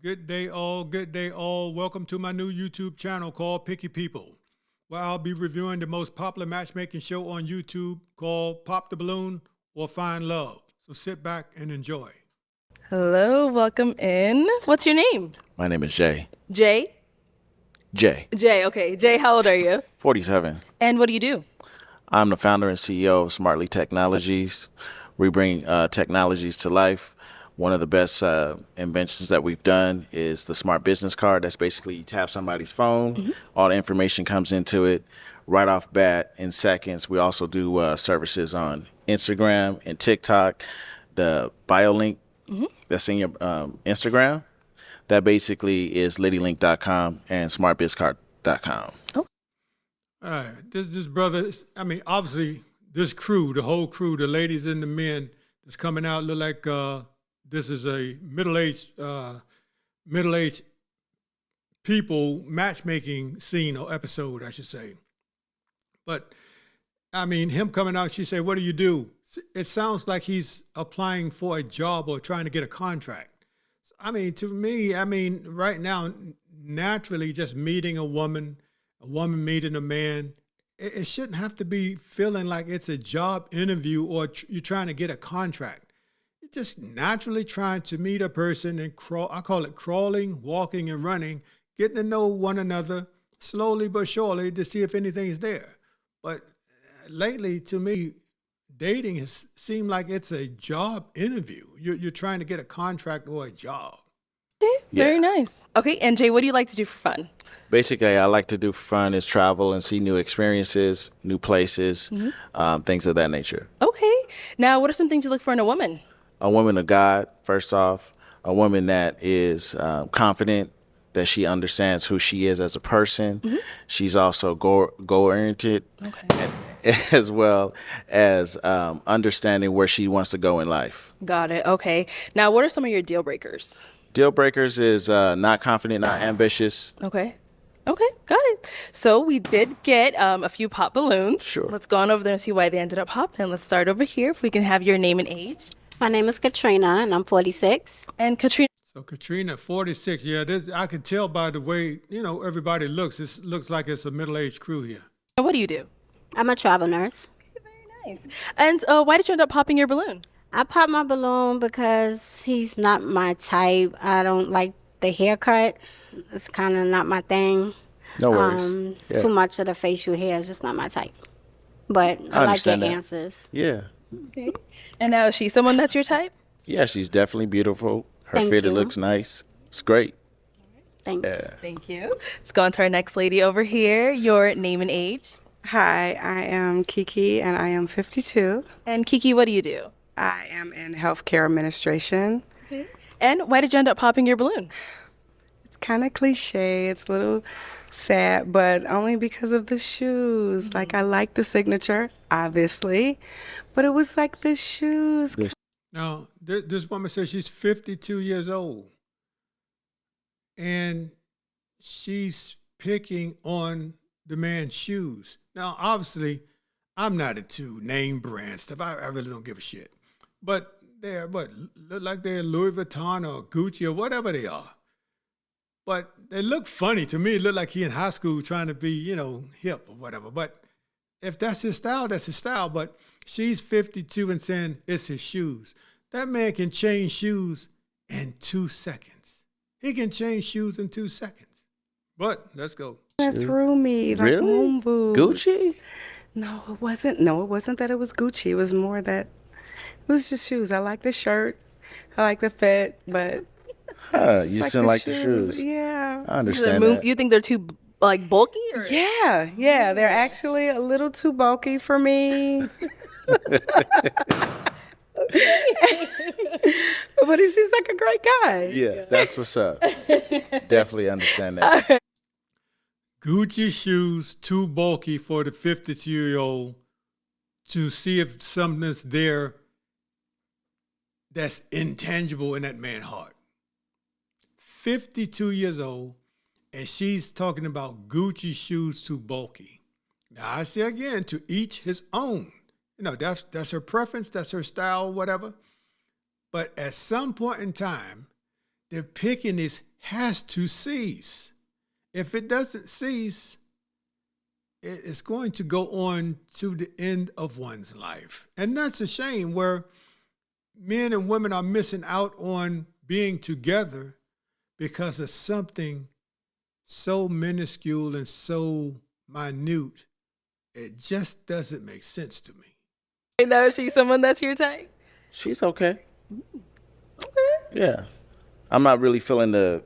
Good day, all. Good day, all. Welcome to my new YouTube channel called Picky People, where I'll be reviewing the most popular matchmaking show on YouTube called Pop the Balloon or Find Love. So sit back and enjoy. Hello, welcome in. What's your name? My name is Jay. Jay? Jay. Jay, okay. Jay, how old are you? 47. And what do you do? I'm the founder and CEO of Smartly Technologies. We bring technologies to life. One of the best inventions that we've done is the smart business card. That's basically you tap somebody's phone, all the information comes into it right off bat in seconds. We also do services on Instagram and TikTok. The bio link that's in your Instagram, that basically is lidylink.com and smartbizcard.com. Oh. All right. This brother, obviously, this crew, the whole crew, the ladies and the men that's coming out look like this is a middle-aged people matchmaking scene or episode, I should say. But, him coming out, she said, what do you do? It sounds like he's applying for a job or trying to get a contract. To me, right now, naturally just meeting a woman meeting a man, it shouldn't have to be feeling like it's a job interview or you're trying to get a contract. You're just naturally trying to meet a person and I call it crawling, walking, and running, getting to know one another slowly but surely to see if anything's there. But lately, to me, dating has seemed like it's a job interview. You're trying to get a contract or a job. Okay, very nice. Okay, and Jay, what do you like to do for fun? Basically, I like to do for fun is travel and see new experiences, new places, things of that nature. Okay, now what are some things you look for in a woman? A woman of God, first off. A woman that is confident, that she understands who she is as a person. She's also goal-oriented, as well as understanding where she wants to go in life. Got it. Okay. Now, what are some of your deal breakers? Deal breakers is not confident, not ambitious. Okay. Okay, got it. So we did get a few pop balloons. Sure. Let's go on over there and see why they ended up popping. Let's start over here. If we can have your name and age. My name is Katrina, and I'm 46. And Katrina. So Katrina, 46. Yeah, I can tell by the way, everybody looks. It looks like it's a middle-aged crew here. What do you do? I'm a travel nurse. Very nice. And why did you end up popping your balloon? I popped my balloon because he's not my type. I don't like the haircut. It's kind of not my thing. No worries. Too much of the facial hair is just not my type. But I like your answers. Yeah. Okay. And now is she someone that's your type? Yeah, she's definitely beautiful. Her Thank fitted you. looks nice. It's great. Thanks. Yeah. Thank you. Let's go on to our next lady over here. Your name and age. Hi, I am Kiki and I am 52. And Kiki, what do you do? I am in healthcare administration. Okay. And why did you end up popping your balloon? It's kind of cliche, it's a little sad, but only because of the shoes. Like, I like the signature, obviously, but it was like the shoes. Now, this woman says she's 52 years old, and she's picking on the man's shoes. Now, obviously, I'm not into name brand stuff. I really don't give a shit. But they're, look like they're Louis Vuitton or Gucci or whatever they are. But they look funny to me. It looked like he in high school trying to be, hip or whatever. But if that's his style, that's his style. But she's 52 and saying it's his shoes. That man can change shoes in 2 seconds. He can change shoes in 2 seconds. But let's go. It threw me like Really? moon boots. Gucci? No, it wasn't. No, it wasn't that it was Gucci. It was more that it was just shoes. I like the shirt. I like the fit, but You just didn't like the shoes. Yeah. I understand that. You think they're too bulky? Or? Yeah. They're actually a little too bulky for me. But he seems like a great guy. Yeah, that's what's up. Definitely understand that. Gucci shoes too bulky for the 52-year-old to see if something's there that's intangible in that man's heart. 52 years old, and she's talking about Gucci shoes too bulky. Now, I say again, to each his own. That's her preference, that's her style, whatever. But at some point in time, they're picking this has to cease. If it doesn't cease, it's going to go on to the end of one's life. And that's a shame, where men and women are missing out on being together because of something so minuscule and so minute. It just doesn't make sense to me. Now, is she someone that's your type? She's okay. Yeah. I'm not really feeling the,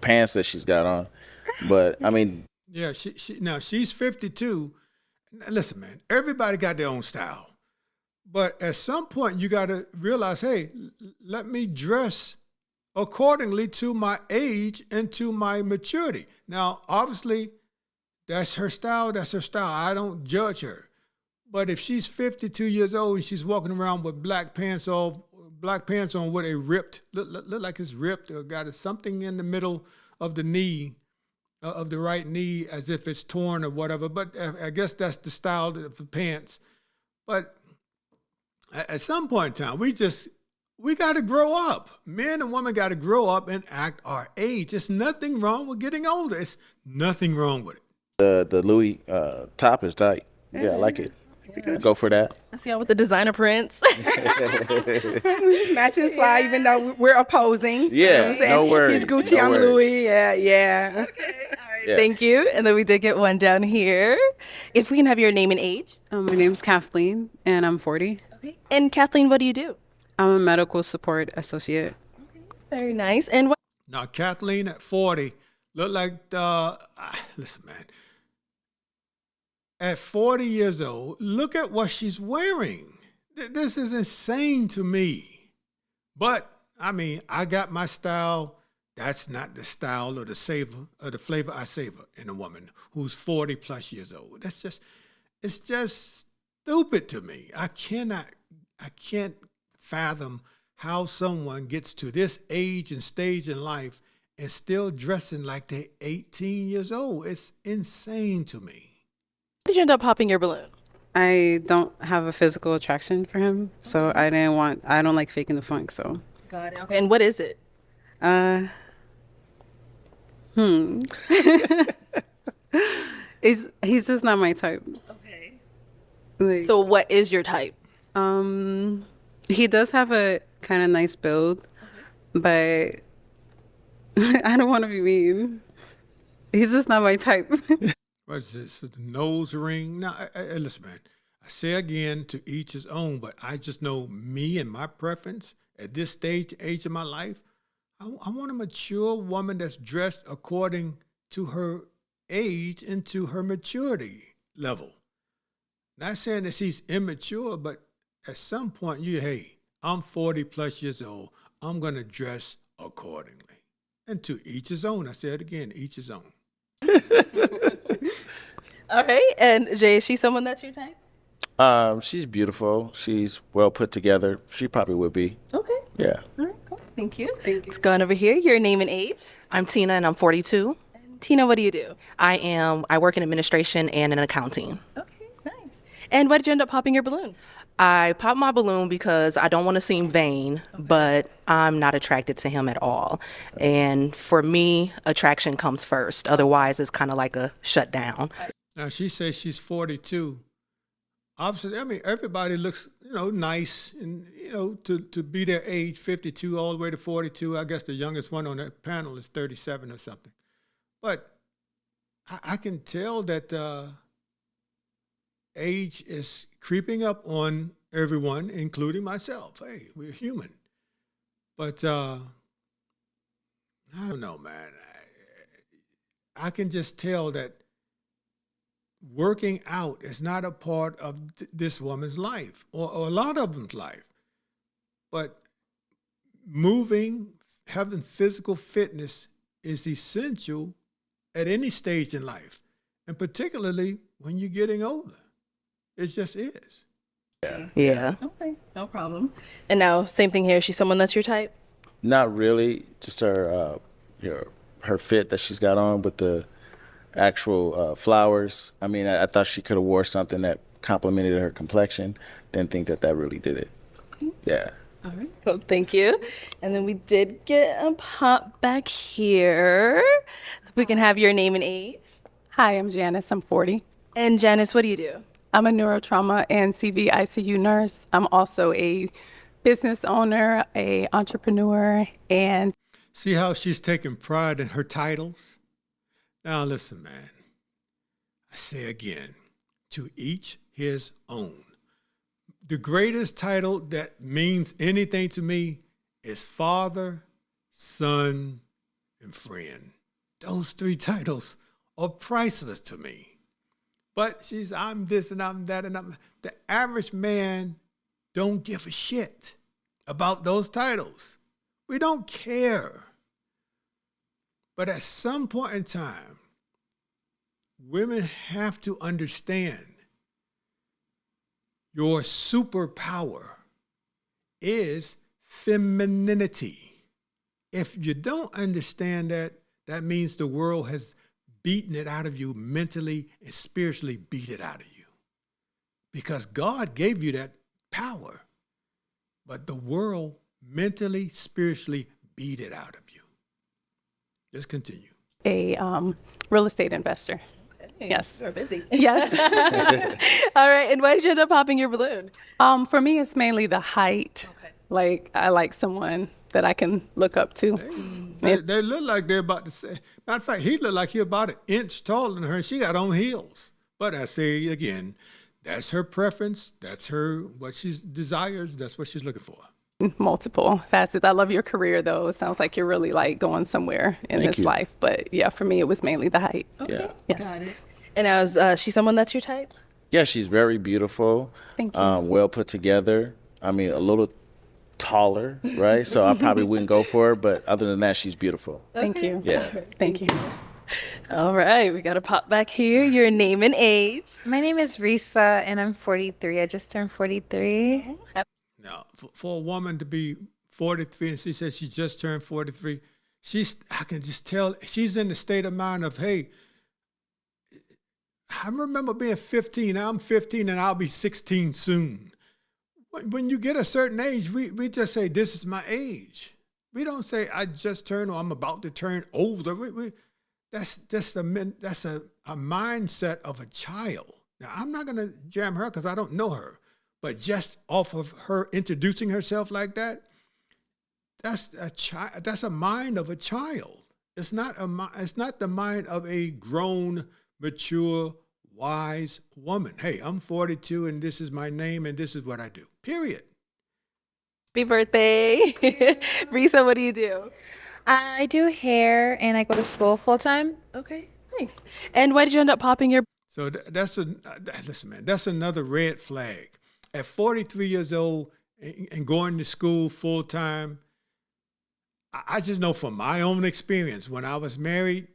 pants that she's got on. But I mean, Yeah, now she's 52. Listen, man, everybody got their own style. But at some point you got to realize, hey, let me dress accordingly to my age and to my maturity. Now, obviously, that's her style. That's her style. I don't judge her. But if she's 52 years old and she's walking around with black pants on with a ripped, look like it's ripped, or got something in the middle of the knee, of the right knee, as if it's torn or whatever. But I guess that's the style of the pants. But at some point in time, we got to grow up. Men and women got to grow up and act our age. There's nothing wrong with getting older. It's nothing wrong with it. the Louis top is tight. Yeah, I like it. Go for that. I see y'all with the designer prints. Matching fly, even though we're opposing. Yeah, You know what I'm no saying? worries, He's Gucci, no I'm worries. Louis. Yeah. Yeah. Thank you. And then we did get one down here. If we can have your name and age. My name's Kathleen, and I'm 40. Okay. And Kathleen, what do you do? I'm a medical support associate. Very nice. And what? Now, Kathleen at 40 look like, listen, man, at 40 years old, look at what she's wearing. This is insane to me. But, I mean, I got my style. That's not the style or the flavor I savor in a woman who's 40 plus years old. It's just stupid to me. I can't fathom how someone gets to this age and stage in life and still dressing like they're 18 years old. It's insane to me. How did you end up popping your balloon? I don't have a physical attraction for him, so I don't like faking the funk, so. Got it. Okay. And what is it? He's just not my type. Okay. Like, So what is your type? he does have a kind of nice build, but I don't want to be mean. He's just not my type. What's this? The nose ring? Now, listen, man, I say again, to each his own, but I just know me and my preference at this age of my life. I want a mature woman that's dressed according to her age and to her maturity level. Not saying that she's immature, but at some point, hey, I'm 40 plus years old. I'm going to dress accordingly. And to each his own. I say it again, each his own. All right. And Jay, is she someone that's your type? She's beautiful. She's well put together. She probably would be. Okay. Yeah. All right. Cool. Thank you. Let's go on over here. Your name and age. I'm Tina and I'm 42. Tina, what do you do? I work in administration and in accounting. Okay. Nice. And why did you end up popping your balloon? I popped my balloon because I don't want to seem vain, but I'm not attracted to him at all. And for me, attraction comes first. Otherwise, it's kind of like a shutdown. Now, she says she's 42. Obviously, I mean, everybody looks, nice and, to be their age, 52 all the way to 42. I guess the youngest one on that panel is 37 or something. But I can tell that age is creeping up on everyone, including myself. Hey, we're human. But I don't know, man. I can just tell that working out is not a part of this woman's life or a lot of them's life. But moving, having physical fitness is essential at any stage in life, and particularly when you're getting older. It just is. Yeah. Okay. No problem. And now, same thing here. Is she someone that's your type? Not really. Just her fit that she's got on with the actual flowers. I mean, I thought she could have wore something that complemented her complexion. Didn't think that really did it. Okay. Yeah. All right, cool. Thank you. And then we did get a pop back here. We can have your name and age. Hi, I'm Janice. I'm 40. And Janice, what do you do? I'm a neurotrauma and CV ICU nurse. I'm also a business owner, a entrepreneur, and See how she's taking pride in her titles? Now, listen, man. I say again, to each his own. The greatest title that means anything to me is father, son, and friend. Those three titles are priceless to me. But I'm this and I'm that and the average man don't give a shit about those titles. We don't care. But at some point in time, women have to understand your superpower is femininity. If you don't understand that, that means the world has beaten it out of you mentally and spiritually beat it out of you. Because God gave you that power, but the world mentally, spiritually beat it out of you. Just continue. a real estate investor. Yes. You're busy. Yes. All right. And why did you end up popping your balloon? For me, it's mainly the height. Okay. Like, I like someone that I can look up to. They look like they're about to say. Matter of fact, he looked like he about an inch taller than her, and she got on heels. But I say again, that's her preference. That's what she desires. That's what she's looking for. Multiple facets. I love your career, though. It sounds like you're really like going somewhere in Thank this you. life. But yeah, for me, it was mainly the height. Yeah. Yes. Got it. And I was she someone that's your type? Yeah, she's very beautiful. Thank you. Well put together. I mean, a little taller, right? So I probably wouldn't go for her, but other than that, she's beautiful. Thank you. Yeah. Thank you. All right. We got a pop back here. Your name and age. My name is Risa, and I'm 43. I just turned 43. Now, for a woman to be 43 and she says she just turned 43, I can just tell she's in the state of mind of, hey, I remember being 15. I'm 15 and I'll be 16 soon. When you get a certain age, we just say, this is my age. We don't say, I just turned or I'm about to turn older. That's a mindset of a child. Now, I'm not going to jam her because I don't know her. But just off of her introducing herself like that, that's a mind of a child. It's not the mind of a grown, mature, wise woman. Hey, I'm 42 and this is my name and this is what I do. Period. Happy birthday. Risa, what do you do? I do hair, and I go to school full time. Okay. Nice. And why did you end up popping your So listen, man, that's another red flag. At 43 years old and going to school full time, I just know from my own experience, when I was married,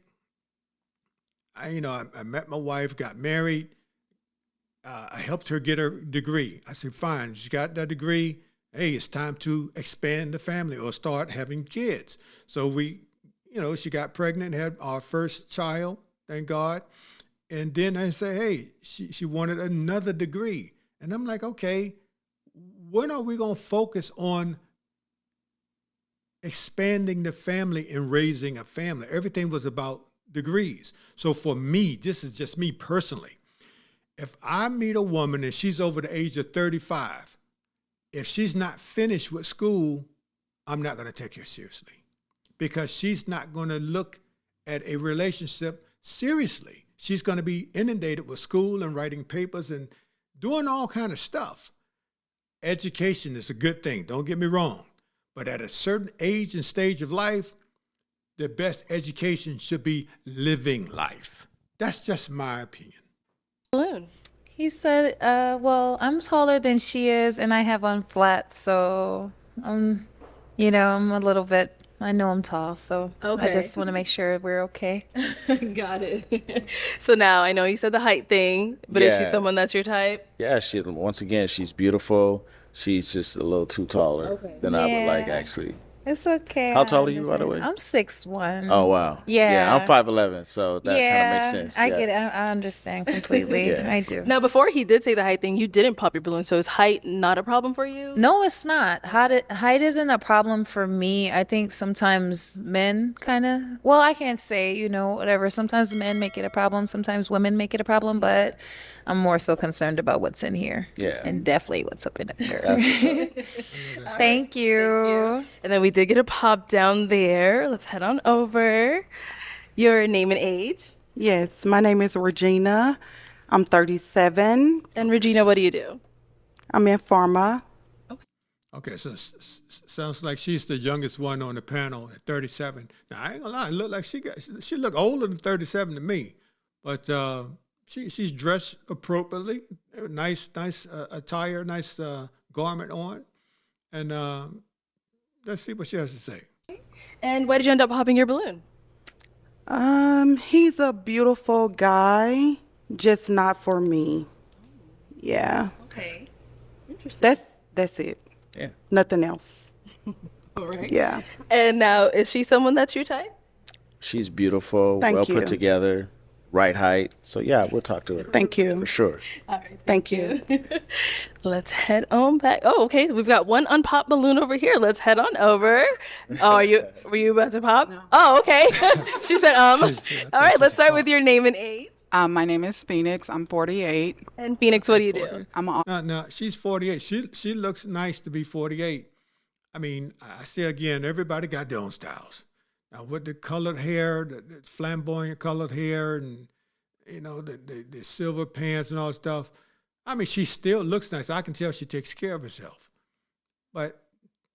I met my wife, got married. I helped her get her degree. I said, fine, she got that degree. Hey, it's time to expand the family or start having kids. So she got pregnant, had our first child, thank God. And then I say, hey, she wanted another degree. And I'm like, okay, when are we going to focus on expanding the family and raising a family? Everything was about degrees. So for me, this is just me personally. If I meet a woman and she's over the age of 35, if she's not finished with school, I'm not going to take her seriously because she's not going to look at a relationship seriously. She's going to be inundated with school and writing papers and doing all kind of stuff. Education is a good thing, don't get me wrong. But at a certain age and stage of life, the best education should be living life. That's just my opinion. balloon? He said, well, I'm taller than she is, and I have on flats, so I'm a little bit, I know I'm tall, so I Okay. just want to make sure we're okay. Got it. So now I know you said the height thing, but is she Yeah. someone that's your type? Yeah, once again, she's beautiful. She's just a little too taller than I would like, Yeah. actually. It's okay. How I tall are you, by the understand. way? I'm 6'1". Oh, wow. Yeah. I'm 5'11", so that kind of makes sense. I Yeah. get it. I understand completely. Yeah. I do. Now, before he did say the height thing, you didn't pop your balloon, so is height not a problem for you? No, it's not. Height isn't a problem for me. I think sometimes men kind of, well, I can't say, whatever. Sometimes men make it a problem. Sometimes women make it a problem, but I'm more so concerned about what's in here. Yeah. And definitely what's up in there. That's what's up. Thank you. And then we did get a pop down there. Let's head on over. Your name and age. Yes, my name is Regina. I'm 37. And Regina, what do you do? I'm in pharma. Okay, so sounds like she's the youngest one on the panel at 37. Now I ain't gonna lie, it look like she look older than 37 to me, but she's dressed appropriately, nice attire, nice garment on, and let's see what she has to say. And why did you end up popping your balloon? He's a beautiful guy, just not for me. Yeah, Okay. that's it. Yeah. Nothing else. All right. Yeah. And now, is she someone that's your type? She's beautiful, Thank well you. put together, right height. So, yeah, we'll talk to her. Thank you. For sure. All right. Thank you. Let's head on back. Oh, okay. We've got one unpopped balloon over here. Let's head on over. Oh, were you about to pop? No. Oh, okay. She said, All right, let's start with your name and age. My name is Phoenix. I'm 48. And Phoenix, what do you do? I'm an No, she's 48. She looks nice to be 48. I mean, I say again, everybody got their own styles. Now with the colored hair, the flamboyant colored hair, and the silver pants and all that stuff. I mean, she still looks nice. I can tell she takes care of herself. But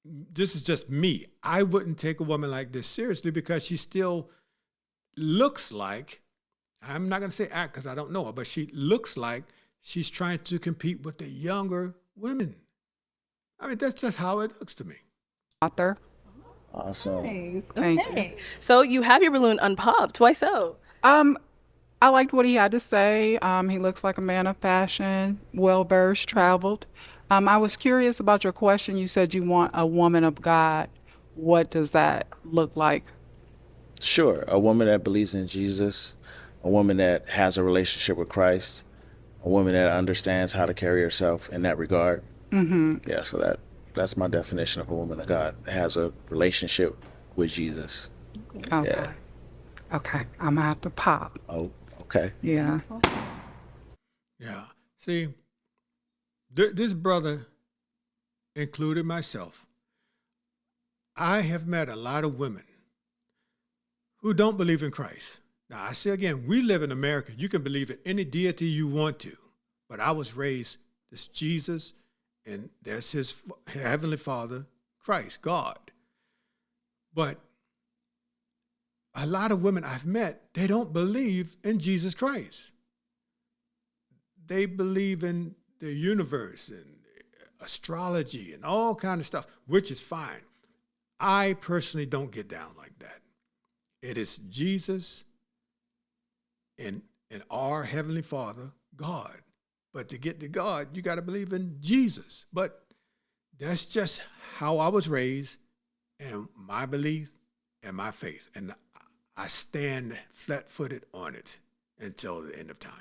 this is just me. I wouldn't take a woman like this seriously because she still looks like, I'm not going to say act because I don't know her, but she looks like she's trying to compete with the younger women. I mean, that's just how it looks to me. author. Awesome. Thank you. Okay. So you have your balloon unpopped. Why so? I liked what he had to say. He looks like a man of fashion, well-versed, traveled. I was curious about your question. You said you want a woman of God. What does that look like? Sure. A woman that believes in Jesus, a woman that has a relationship with Christ, a woman that understands how to carry herself in that regard. Mm-hmm. Yeah, so that's my definition of a woman of God, that has a relationship with Jesus. Okay. Yeah. Okay. I'm going to have to pop. Oh, okay. Yeah. Yeah. See, this brother included myself. I have met a lot of women who don't believe in Christ. Now, I say again, we live in America. You can believe in any deity you want to, but I was raised this Jesus, and there's his heavenly Father, Christ, God. But a lot of women I've met, they don't believe in Jesus Christ. They believe in the universe and astrology and all kind of stuff, which is fine. I personally don't get down like that. It is Jesus and our Heavenly Father, God. But to get to God, you got to believe in Jesus. But that's just how I was raised and my belief and my faith. And I stand flat-footed on it until the end of time.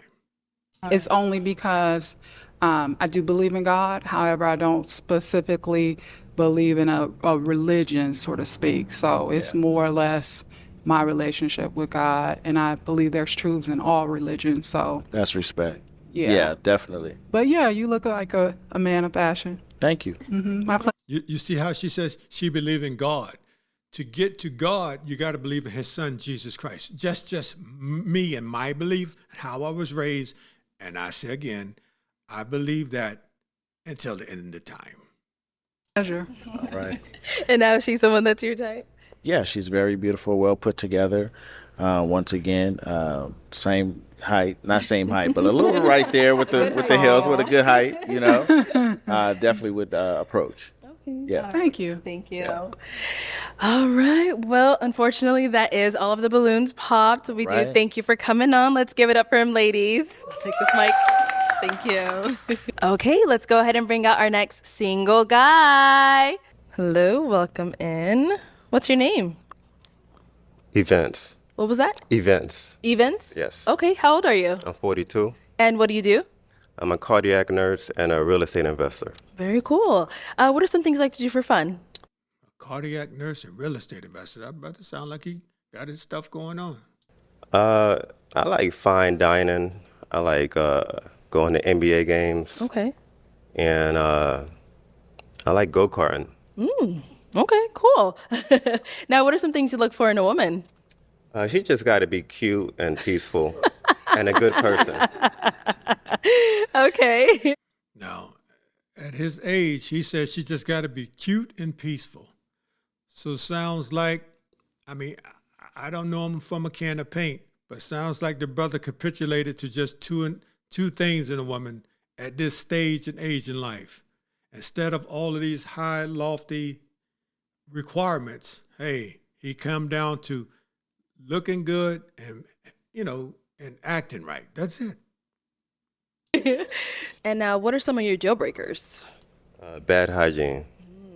It's only because I do believe in God. However, I don't specifically believe in a religion, so to speak. So it's more or less my relationship with God. And I believe there's truths in all religions. So That's respect. Yeah. Yeah, definitely. But yeah, you look like a man of fashion. Thank you. My pleasure. You see how she says she believes in God. To get to God, you got to believe in his son, Jesus Christ. Just me and my belief, how I was raised. And I say again, I believe that until the end of the time. Pleasure. All right. And now is she someone that's your type? Yeah, she's very beautiful, well put together. Once again, same height, not same height, but a little right there with the hills, with a good height, definitely would approach. Yeah. Thank you. Thank you. All right. Well, unfortunately, that is all of the balloons popped. We do Right. thank you for coming on. Let's give it up for him, ladies. I'll take this mic. Thank you. Okay, let's go ahead and bring out our next single guy. Hello, welcome in. What's your name? Events. What was that? Events. Events? Yes. Okay, how old are you? I'm 42. And what do you do? I'm a cardiac nurse and a real estate investor. Very cool. What are some things you like to do for fun? Cardiac nurse and real estate investor. That brother sound like he got his stuff going on. I like fine dining. I like going to NBA games. Okay. And I like go-karting. Okay, cool. Now, what are some things you look for in a woman? She just got to be cute and peaceful and a good person. Okay. Now, at his age, he says she just got to be cute and peaceful. So sounds like, I mean, I don't know him from a can of paint, but sounds like the brother capitulated to just two things in a woman at this stage and age in life. Instead of all of these high, lofty requirements, hey, he come down to looking good and, and acting right. That's it. And now, what are some of your deal breakers? Bad hygiene.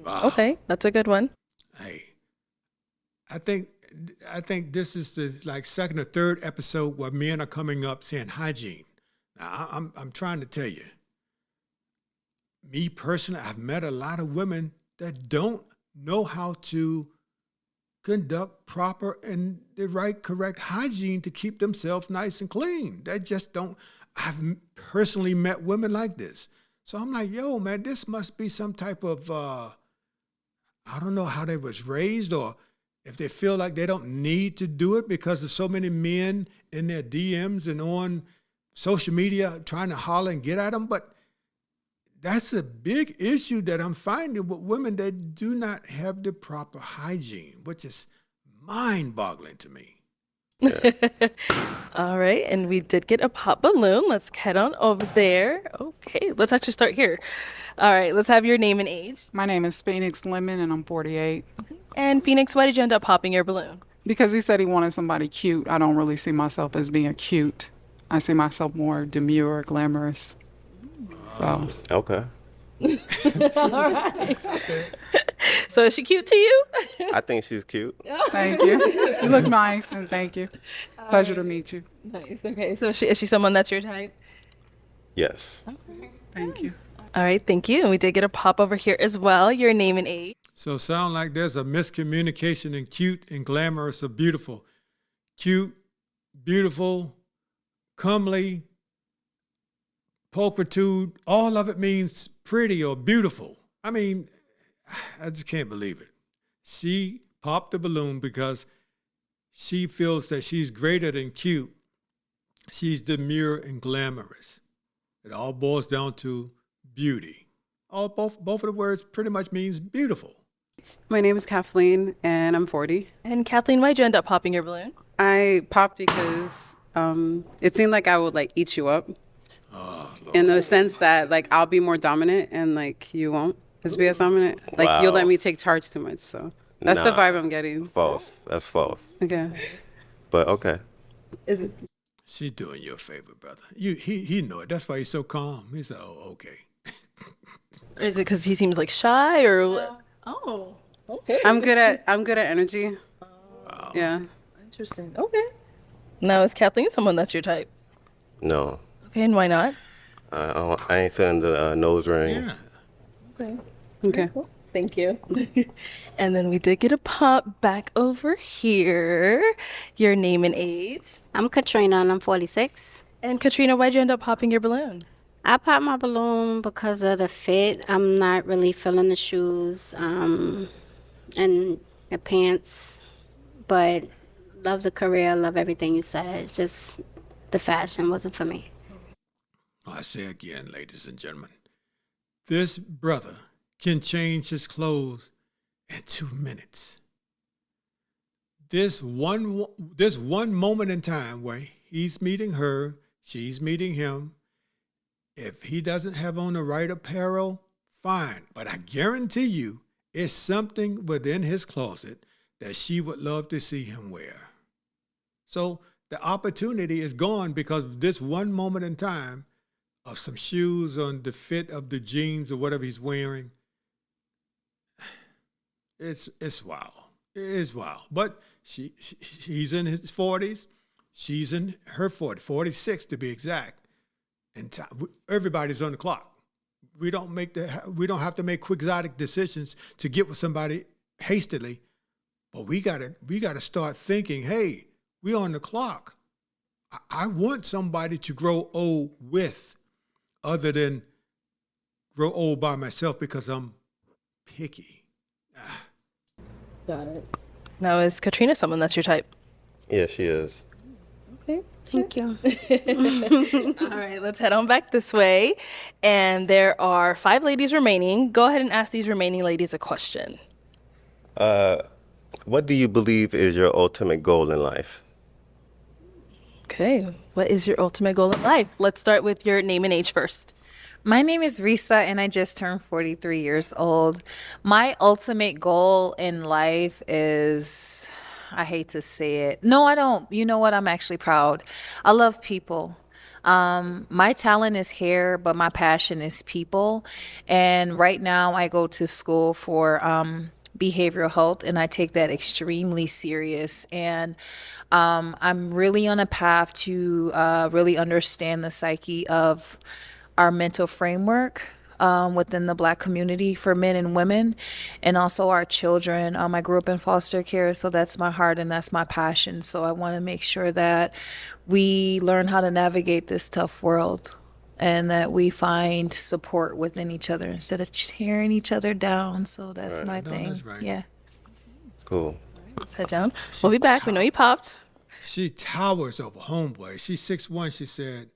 Okay, that's a good one. Hey, I think this is the second or third episode where men are coming up saying hygiene. Now, I'm trying to tell you, me personally, I've met a lot of women that don't know how to conduct proper and the right, correct hygiene to keep themselves nice and clean. They just don't. I've personally met women like this. So I'm like, yo, man, this must be some type of, I don't know how they was raised or if they feel like they don't need to do it because there's so many men in their DMs and on social media trying to holler and get at them. But that's a big issue that I'm finding with women that do not have the proper hygiene, which is mind-boggling to me. All right, and we did get a pop balloon. Let's head on over there. Okay, let's actually start here. All right, let's have your name and age. My name is Phoenix Lemon, and I'm 48. And Phoenix, why did you end up popping your balloon? Because he said he wanted somebody cute. I don't really see myself as being cute. I see myself more demure, glamorous. So. Okay. All right. So is she cute to you? I think she's cute. Thank you. You look nice, and thank you. Pleasure to meet you. Nice. Okay. So is she someone that's your type? Yes. Thank you. All right. Thank you. And we did get a pop over here as well. Your name and age. So sound like there's a miscommunication in cute and glamorous or beautiful. Cute, beautiful, comely, pulchritude, all of it means pretty or beautiful. I mean, I just can't believe it. She popped the balloon because she feels that she's greater than cute. She's demure and glamorous. It all boils down to beauty. Both of the words pretty much means beautiful. My name is Kathleen, and I'm 40. And Kathleen, why'd you end up popping your balloon? I popped because it seemed like I would eat you up. In the sense that I'll be more dominant and you won't be as dominant. Wow. You'll let me take charge too much. So that's the vibe I'm getting. False. That's false. Okay. But okay. Is it? She's doing you a favor, brother. He know it. That's why he's so calm. He said, "Oh, okay." Or is it because he seems shy or what? Oh, okay. I'm good at energy. Wow. Yeah. Interesting. Okay. Now is Kathleen someone that's your type? No. Okay, and why not? I ain't feeling the nose ring. Yeah. Okay. Okay. Cool. Thank you. And then we did get a pop back over here. Your name and age. I'm Katrina and I'm 46. And Katrina, why'd you end up popping your balloon? I popped my balloon because of the fit. I'm not really feeling the shoes and the pants, but love the career, love everything you said. It's just the fashion wasn't for me. I say again, ladies and gentlemen, this brother can change his clothes in 2 minutes. This one moment in time where he's meeting her, she's meeting him. If he doesn't have on the right apparel, fine. But I guarantee you, it's something within his closet that she would love to see him wear. So the opportunity is gone because of this one moment in time of some shoes on the fit of the jeans or whatever he's wearing. It's wild. It's wild. But he's in his 40s. She's in her 46 to be exact. And everybody's on the clock. We don't have to make quixotic decisions to get with somebody hastily. But we gotta start thinking, hey, we're on the clock. I want somebody to grow old with, other than grow old by myself because I'm picky. Got it. Now, is Katrina someone that's your type? Yeah, she is. Okay. Thank you. All right, let's head on back this way. And there are 5 ladies remaining. Go ahead and ask these remaining ladies a question. What do you believe is your ultimate goal in life? Okay, what is your ultimate goal in life? Let's start with your name and age first. My name is Risa, and I just turned 43 years old. My ultimate goal in life is, I hate to say it. No, I don't. You know what? I'm actually proud. I love people. My talent is hair, but my passion is people. And right now I go to school for behavioral health, and I take that extremely serious. And I'm really on a path to really understand the psyche of our mental framework within the Black community for men and women, and also our children. I grew up in foster care, so that's my heart and that's my passion. So I want to make sure that we learn how to navigate this tough world, and that we find support within each other instead of tearing each other down. So that's my No, thing. that's right. Yeah. Cool. Let's head down. We'll be back. We know you popped. She towers over homeboy. She's 6'1". She said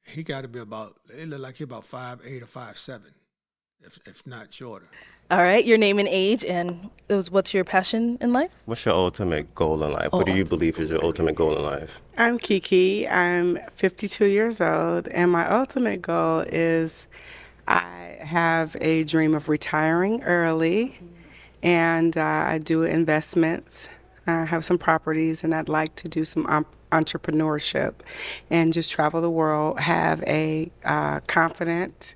he got to be about. It looked like he about 5'8" or 5'7", if not shorter. All right, your name and age, and what's your passion in life? What's your ultimate goal in life? What do you believe is your ultimate goal in life? I'm Kiki. I'm 52 years old, and my ultimate goal is I have a dream of retiring early, and I do investments. I have some properties, and I'd like to do some entrepreneurship and just travel the world, have a confident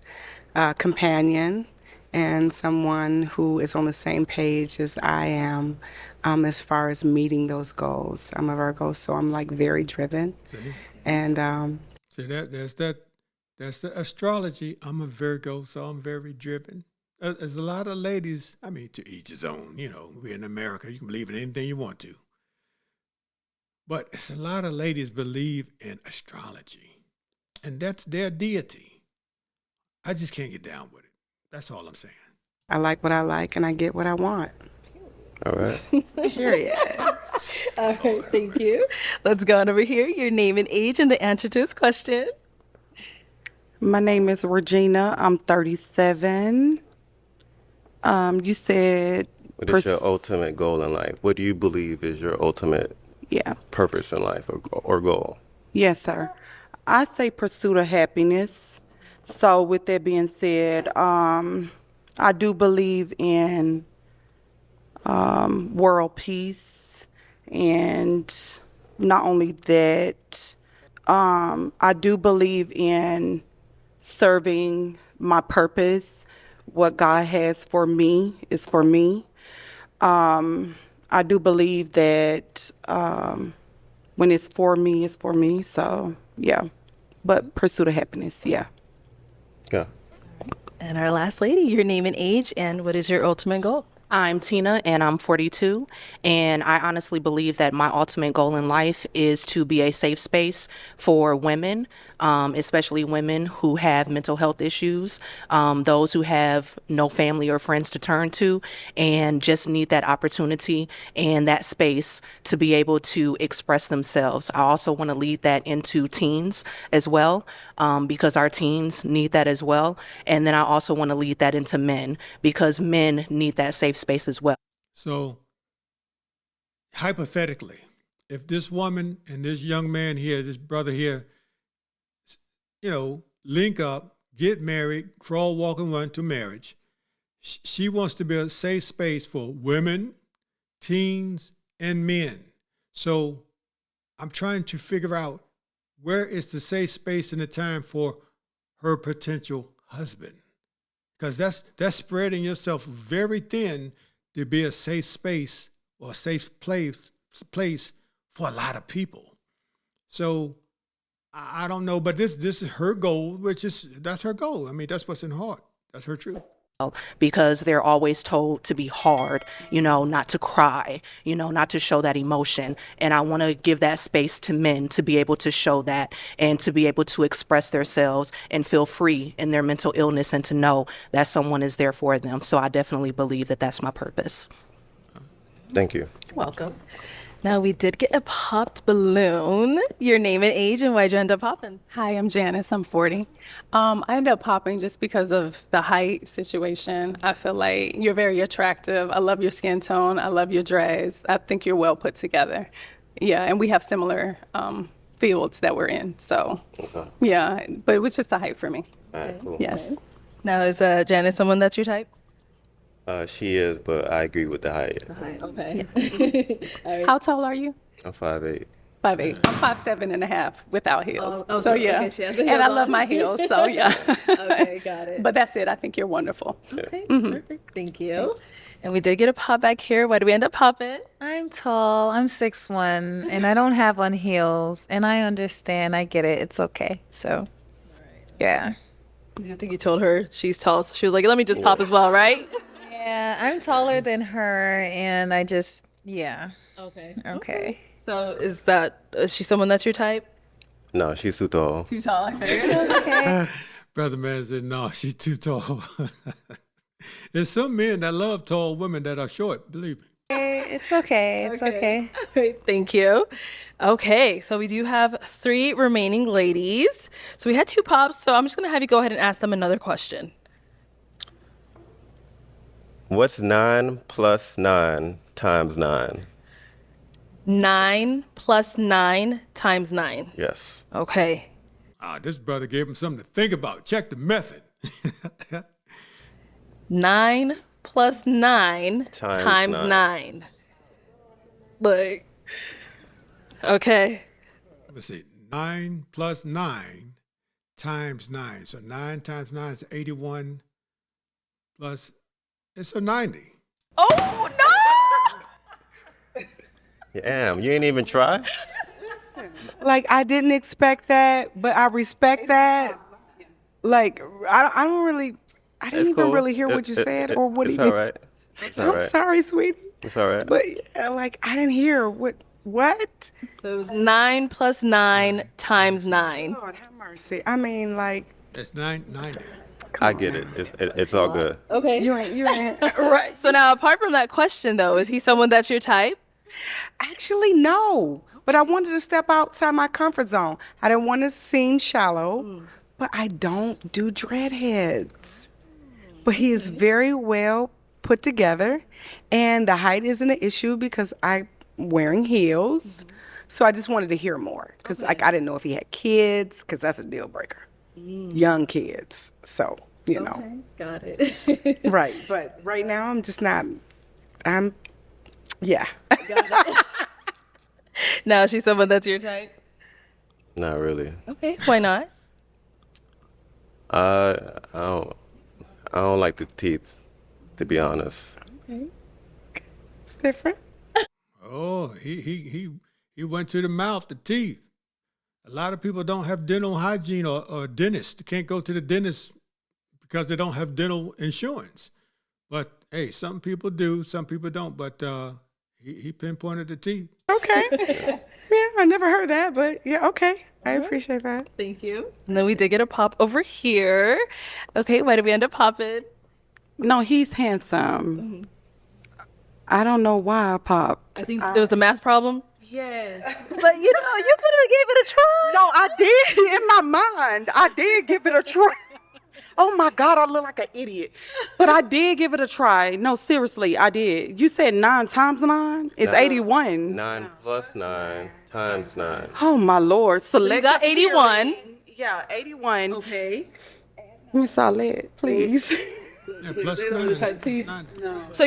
companion, and someone who is on the same page as I am as far as meeting those goals. I'm a Virgo, so I'm like very driven. See? And See that's the astrology. I'm a Virgo, so I'm very driven. There's a lot of ladies. I mean, to each his own. You know, we're in America. You can believe in anything you want to. But it's a lot of ladies believe in astrology, and that's their deity. I just can't get down with it. That's all I'm saying. I like what I like, and I get what I want. All right. Period. All right, thank you. Let's go on over here. Your name and age and the answer to this question. My name is Regina. I'm 37. You said... What is your ultimate goal in life? What do you believe is your ultimate purpose in life or goal? Yes, sir. I say pursuit of happiness. So with that being said, I do believe in world peace, and not only that, I do believe in serving my purpose. What God has for me is for me. I do believe that when it's for me, it's for me. So, yeah. But pursuit of happiness, yeah. Yeah. And our last lady, your name and age, and what is your ultimate goal? I'm Tina, and I'm 42, and I honestly believe that my ultimate goal in life is to be a safe space for women, especially women who have mental health issues, those who have no family or friends to turn to, and just need that opportunity and that space to be able to express themselves. I also want to lead that into teens as well, because our teens need that as well, and then I also want to lead that into men, because men need that safe space as well. So, hypothetically, if this woman and this young man here, this brother here, you know, link up, get married, crawl, walk, and run to marriage, she wants to be a safe space for women, teens, and men. So, I'm trying to figure out where is the safe space and the time for her potential husband. Because that's spreading yourself very thin to be a safe space or a safe place for a lot of people. So I don't know, but this is her goal, that's her goal. I mean, that's what's in her heart. That's her truth. Because they're always told to be hard, not to cry, not to show that emotion. And I want to give that space to men to be able to show that and to be able to express themselves and feel free in their mental illness and to know that someone is there for them. So I definitely believe that that's my purpose. Thank you. Welcome. Now, we did get a popped balloon. Your name and age, and why'd you end up popping? Hi, I'm Janice. I'm 40. I ended up popping just because of the height situation. I feel like you're very attractive. I love your skin tone. I love your dreads. I think you're well put together. Yeah, and we have similar fields that we're in. So, yeah, but it was just the height for me. All right, cool. Yes. Now, is Janice someone that's your type? She is, but I agree with the height. Okay. How tall are you? I'm 5'8". 5'8". I'm 5'7.5" without heels. So yeah, okay, she has the and heels I love on. my heels. So yeah. Okay, got it. But that's it. I think you're wonderful. Okay, perfect. Thank you. And we did get a pop back here. Why do we end up popping? I'm tall. I'm 6'1", and I don't have on heels. And I understand. I get it. It's okay. So, yeah. I think you told her she's tall, so she was like, "Let me just pop as well," right? Yeah, I'm taller than her, and I just, yeah. Okay. So is she someone that's your type? No, she's too tall. Too tall, I figured. Okay. Brother man said, no, she's too tall. There's some men that love tall women that are short, believe me. It's okay. It's okay. Thank you. Okay, so we do have 3 remaining ladies. So we had 2 pops, so I'm just going to have you go ahead and ask them another question. What's 9 plus 9 times 9? 9 plus 9 times 9. Yes. Okay. This brother gave him something to think about. Check the method. 9 plus 9 times 9. Look. Okay. Let's see. 9 plus 9 times 9. So 9 times 9 is 81 plus, it's a 90. Oh, no! Damn, you ain't even try? Like, I didn't expect that, but I respect that. Like, I didn't even really hear what you said or what it's he all right. It's all I'm right. sorry, sweetie. It's all right. But yeah, like, I didn't hear what? So it was 9 plus 9 times 9. Lord have mercy. I mean, like, That's 90. I get it. It's all good. Okay. you ain't right. So now, apart from that question, though, is he someone that's your type? Actually, no. But I wanted to step outside my comfort zone. I didn't want to seem shallow, but I don't do dreadheads. But he is very well put together, and the height isn't an issue because I'm wearing heels. So I just wanted to hear more because like I didn't know if he had kids because that's a deal breaker. Young kids. So, you know. Got it. Right. But right now yeah. Now, is she someone that's your type? Not really. Okay. Why not? I don't like the teeth, to be honest. It's different. Oh, he went to the mouth, the teeth. A lot of people don't have dental hygiene or dentists. They can't go to the dentist because they don't have dental insurance. But hey, some people do, some people don't. But he pinpointed the teeth. Okay. Yeah, I never heard that, but yeah, okay. I appreciate that. Thank you. And then we did get a pop over here. Okay, why did we end up popping? No, he's handsome. I don't know why I popped. I think there was a math problem. Yes. But you could have gave it a try. No, I did. In my mind, I did give it a try. Oh my God, I look like an idiot. But I did give it a try. No, seriously, I did. You said 9 times 9? It's 81. 9 plus 9 times 9. Oh my Lord. Select You got 81. Yeah, 81. Okay. Miss Arlette, please. Yeah, plus 9. So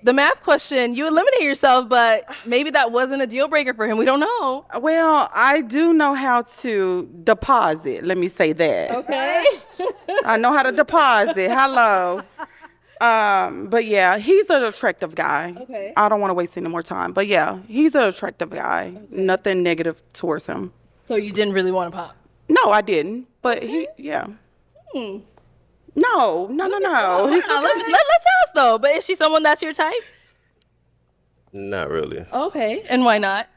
the math question, you eliminate yourself, but maybe that wasn't a deal breaker for him. We don't know. Well, I do know how to deposit. Let me say that. Okay. I know how to deposit. Hello. But yeah, he's an attractive guy. Okay. I don't want to waste any more time. But yeah, he's an attractive guy. Nothing negative towards him. So you didn't really want to pop? No, I didn't. But yeah. No. Let's ask though. But is she someone that's your type? Not really. Okay. And why not?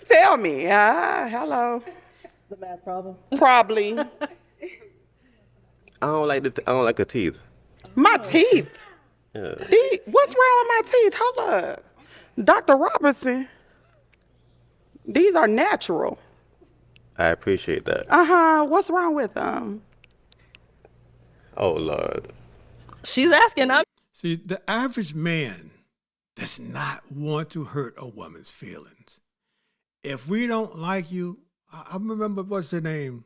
Tell me. Hello. The math problem. Probably. I don't like the teeth. My teeth. Yeah. What's wrong with my teeth? Hold up. Dr. Robertson. These are natural. I appreciate that. What's wrong with them? Oh Lord. She's asking. See, the average man does not want to hurt a woman's feelings. If we don't like you, I remember, what's her name?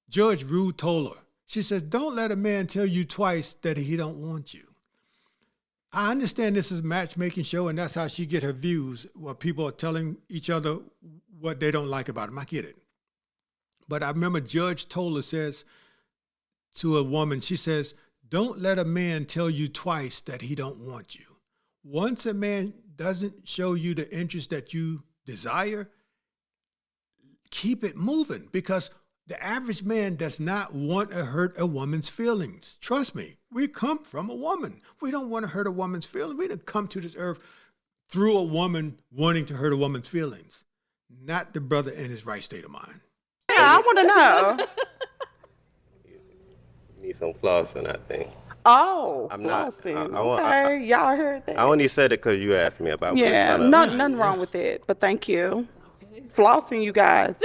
Judge Rude told her. She says, don't let a man tell you twice that he don't want you. I understand this is a matchmaking show, and that's how she get her views, where people are telling each other what they don't like about him. I get it. But I remember Judge Toller says to a woman, she says, don't let a man tell you twice that he don't want you. Once a man doesn't show you the interest that you desire, keep it moving, because the average man does not want to hurt a woman's feelings. Trust me, we come from a woman. We don't want to hurt a woman's feelings. We didn't come to this earth through a woman wanting to hurt a woman's feelings, not the brother in his right state of mind. Yeah, I want to know. Need some flossing, I think. Oh, I'm not- flossing. I Okay, y'all heard that. I only said it because you asked me about. Yeah, nothing wrong with it, but thank you. Flossing, you guys.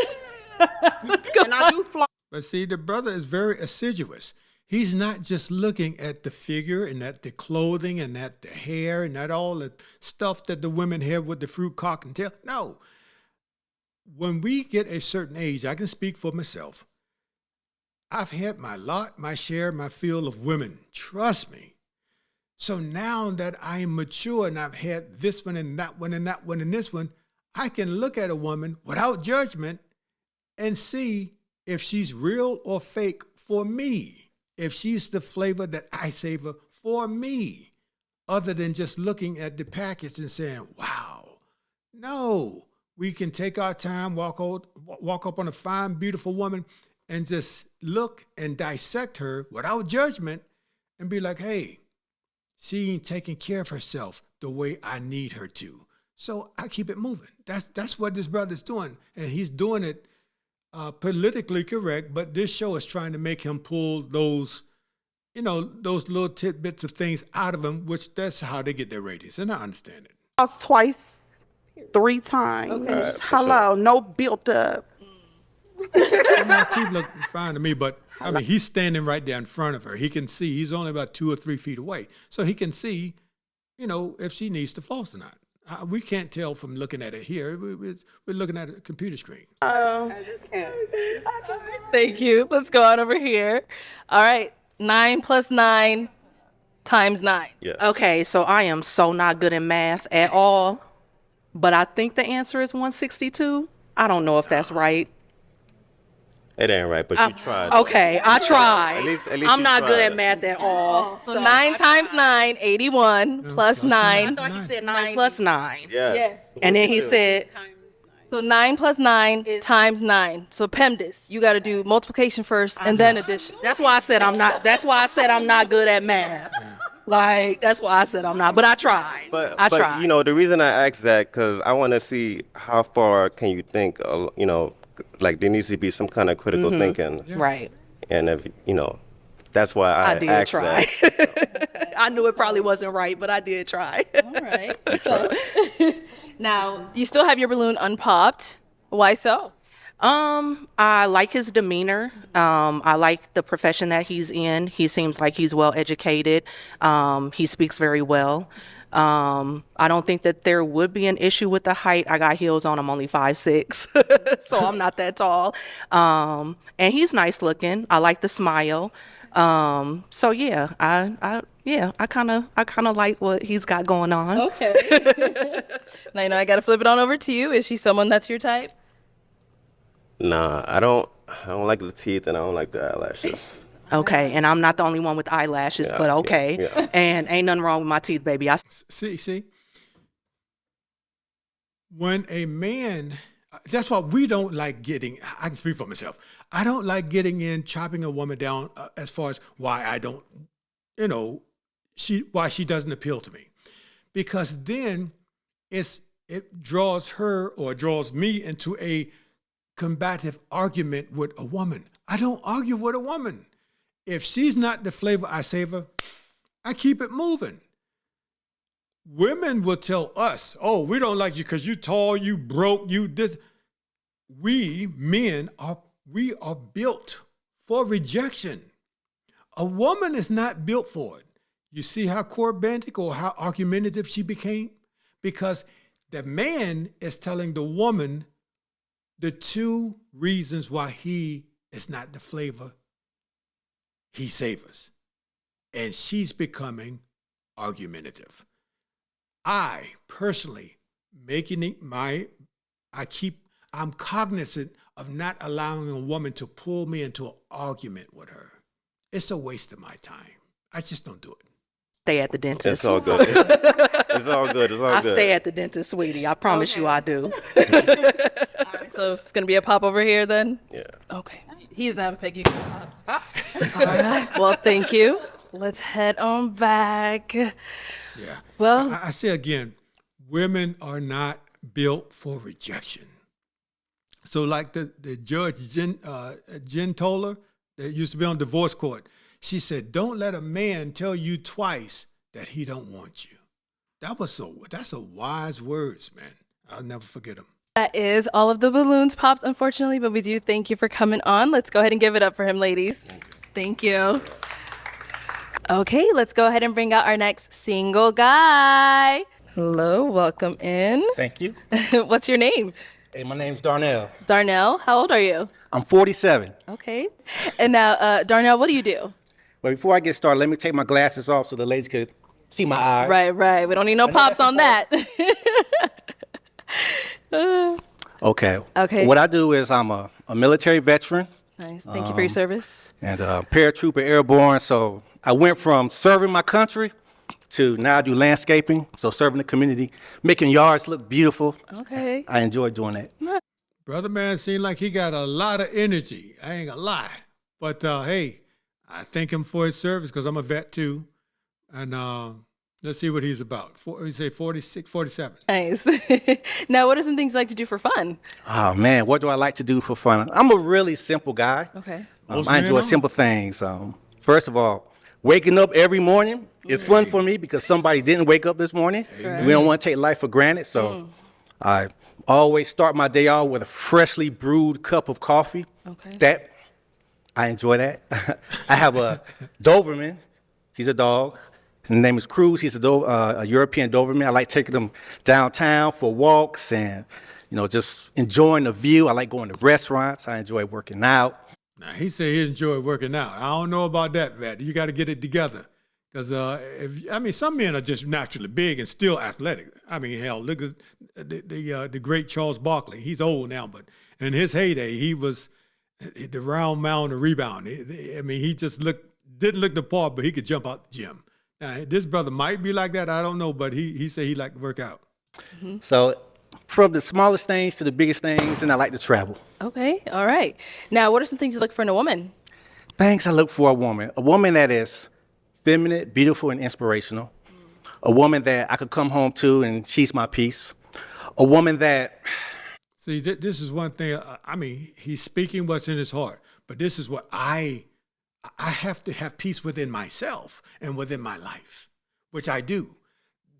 Let's go. And I do floss. But see, the brother is very assiduous. He's not just looking at the figure and at the clothing and at the hair and at all the stuff that the women have with the fruit cock and tail. No. When we get a certain age, I can speak for myself. I've had my lot, my share, my fill of women. Trust me. So now that I am mature and I've had this one and that one and that one and this one, I can look at a woman without judgment and see if she's real or fake for me, if she's the flavor that I savor for me, other than just looking at the package and saying, wow. No, we can take our time, walk up on a fine, beautiful woman and just look and dissect her without judgment and be like, hey, she ain't taking care of herself the way I need her to. So I keep it moving. That's what this brother's doing. And he's doing it politically correct, but this show is trying to make him pull those, those little tidbits of things out of him, which that's how they get their ratings. And I understand it. Floss twice, 3 times. Okay, Hello, no built up. My teeth look fine to me, but I mean, he's standing right there in front of her. He can see. He's only about 2 or 3 feet away. So he can see, if she needs to floss or not. We can't tell from looking at it here. We're looking at a computer screen. I just can't. Thank you. Let's go on over here. All right. 9 plus 9 times 9. Yes. Okay, so I am so not good in math at all, but I think the answer is 162. I don't know if that's right. It ain't right, but you tried. Okay, I tried. At least I'm you not good tried. at math at all. So 9 times 9, 81, plus 9. I thought he said 9 plus 9. Yes. Yeah. And then he said, So 9 plus 9 times 9. So PEMDAS, you got to do multiplication first and then addition. that's why I said I'm not good at math. Like, that's why I said I'm not, but I tried. I tried. The reason I asked that, because I want to see how far can you think, like there needs to be some kind of critical thinking. Right. And if, that's why I did asked try. that. I knew it probably wasn't right, but I did try. All right. So now you still have your balloon unpopped. Why so? I like his demeanor. I like the profession that he's in. He seems like he's well educated. He speaks very well. I don't think that there would be an issue with the height. I got heels on. I'm only 5'6", so I'm not that tall. And he's nice looking. I like the smile. So yeah, I kind of like what he's got going on. Okay. Now, I got to flip it on over to you. Is she someone that's your type? Nah, I don't like the teeth and I don't like the eyelashes. Okay, and I'm not the only one with eyelashes, but okay. yeah. And ain't nothing wrong with my teeth, baby. See, when a man, that's why we don't like getting, I can speak for myself. I don't like getting in, chopping a woman down as far as why I don't, why she doesn't appeal to me. Because then it draws her or draws me into a combative argument with a woman. I don't argue with a woman. If she's not the flavor I savor, I keep it moving. Women will tell us, oh, we don't like you because you tall, you broke, you this. We men are built for rejection. A woman is not built for it. You see how corbanding or how argumentative she became? Because the man is telling the woman the two reasons why he is not the flavor he savors. And she's becoming argumentative. I personally I'm cognizant of not allowing a woman to pull me into an argument with her. It's a waste of my time. I just don't do it. Stay at the dentist. It's all good. It's all good. It's all I good. stay at the dentist, sweetie. I promise you I do. All right, so it's going to be a pop over here then? Yeah. Okay. He doesn't have a pick. You can pop. All right. Well, thank you. Let's head on back. Yeah. Well, I say again, women are not built for rejection. So like the judge, Jen Toller, that used to be on divorce court, she said, don't let a man tell you twice that he don't want you. That's a wise words, man. I'll never forget them. that is all of the balloons popped, unfortunately, but we do thank you for coming on. Let's go ahead and give it up for him, ladies. Thank you. Okay, let's go ahead and bring out our next single guy. Hello, welcome in. Thank you. What's your name? Hey, my name's Darnell. Darnell, how old are you? I'm 47. Okay. And now, Darnell, what do you do? But before I get started, let me take my glasses off so the ladies could see my eyes. Right. We don't need no pops on that. Okay. Okay. What I do is I'm a military veteran Nice. Thank you for your service. and a paratrooper airborne. So I went from serving my country to now I do landscaping. So serving the community, making yards look beautiful. Okay. I enjoy doing that. Brother man seemed like he got a lot of energy. I ain't gonna lie. But hey, I thank him for his service because I'm a vet too. And let's see what he's about. You say 46, 47. Nice. Now, what are some things you like to do for fun? Oh, man, what do I like to do for fun? I'm a really simple guy. Okay. I enjoy simple things. First of all, waking up every morning is fun for me because somebody didn't wake up this morning. Amen. We don't want to take life for granted. So I always start my day off with a freshly brewed cup of coffee. Okay. I enjoy that. I have a Doberman. He's a dog. His name is Cruz. He's a European Doberman. I like taking him downtown for walks and, just enjoying the view. I like going to restaurants. I enjoy working out. Now, he said he enjoyed working out. I don't know about that, Vet. You got to get it together. Because, some men are just naturally big and still athletic. I mean, hell, look at the great Charles Barkley. He's old now, but in his heyday, he was the round mound and rebound. He just didn't look the part, but he could jump out the gym. Now, this brother might be like that. I don't know, but he said he liked to work out. Mm-hmm. So from the smallest things to the biggest things, and I like to travel. Okay. All right. Now, what are some things you look for in a woman? Things I look for a woman that is feminine, beautiful, and inspirational. A woman that I could come home to and she's my peace. A woman that... See, this is one thing. He's speaking what's in his heart, but this is what I have to have peace within myself and within my life, which I do.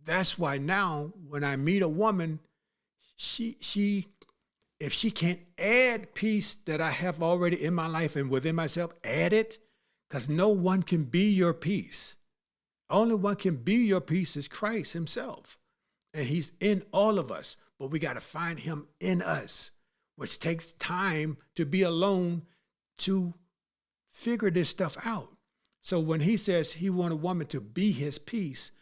That's why now when I meet a woman, she if she can't add peace that I have already in my life and within myself, add it, because no one can be your peace. Only one can be your peace is Christ himself. And he's in all of us, but we got to find him in us, which takes time to be alone to figure this stuff out. So when he says he wants a woman to be his peace,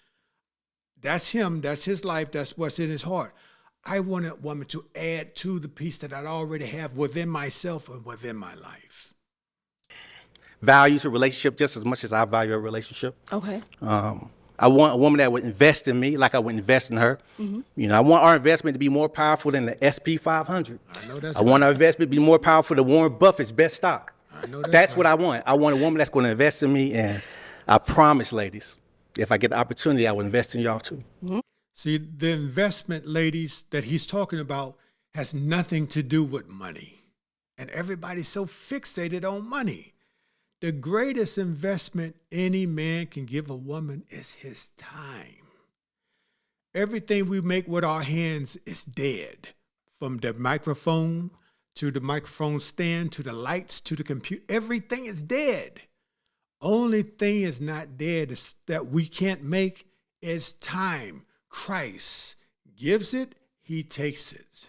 that's him, that's his life, that's what's in his heart. I want a woman to add to the peace that I already have within myself and within my life. values a relationship just as much as I value a relationship. Okay. I want a woman that would invest in me like I would invest in her. You know, I want our investment to be more powerful than the SP 500. I know that's I want our investment to be more powerful than Warren Buffett's best stock. I know That's what I want. I want a woman that's going to invest in me, and I promise, ladies, if I get the opportunity, I will invest in y'all too. See, the investment, ladies, that he's talking about has nothing to do with money. And everybody's so fixated on money. The greatest investment any man can give a woman is his time. Everything we make with our hands is dead. From the microphone to the microphone stand to the lights to the computer, everything is dead. Only thing is not dead is that we can't make is time. Christ gives it, he takes it.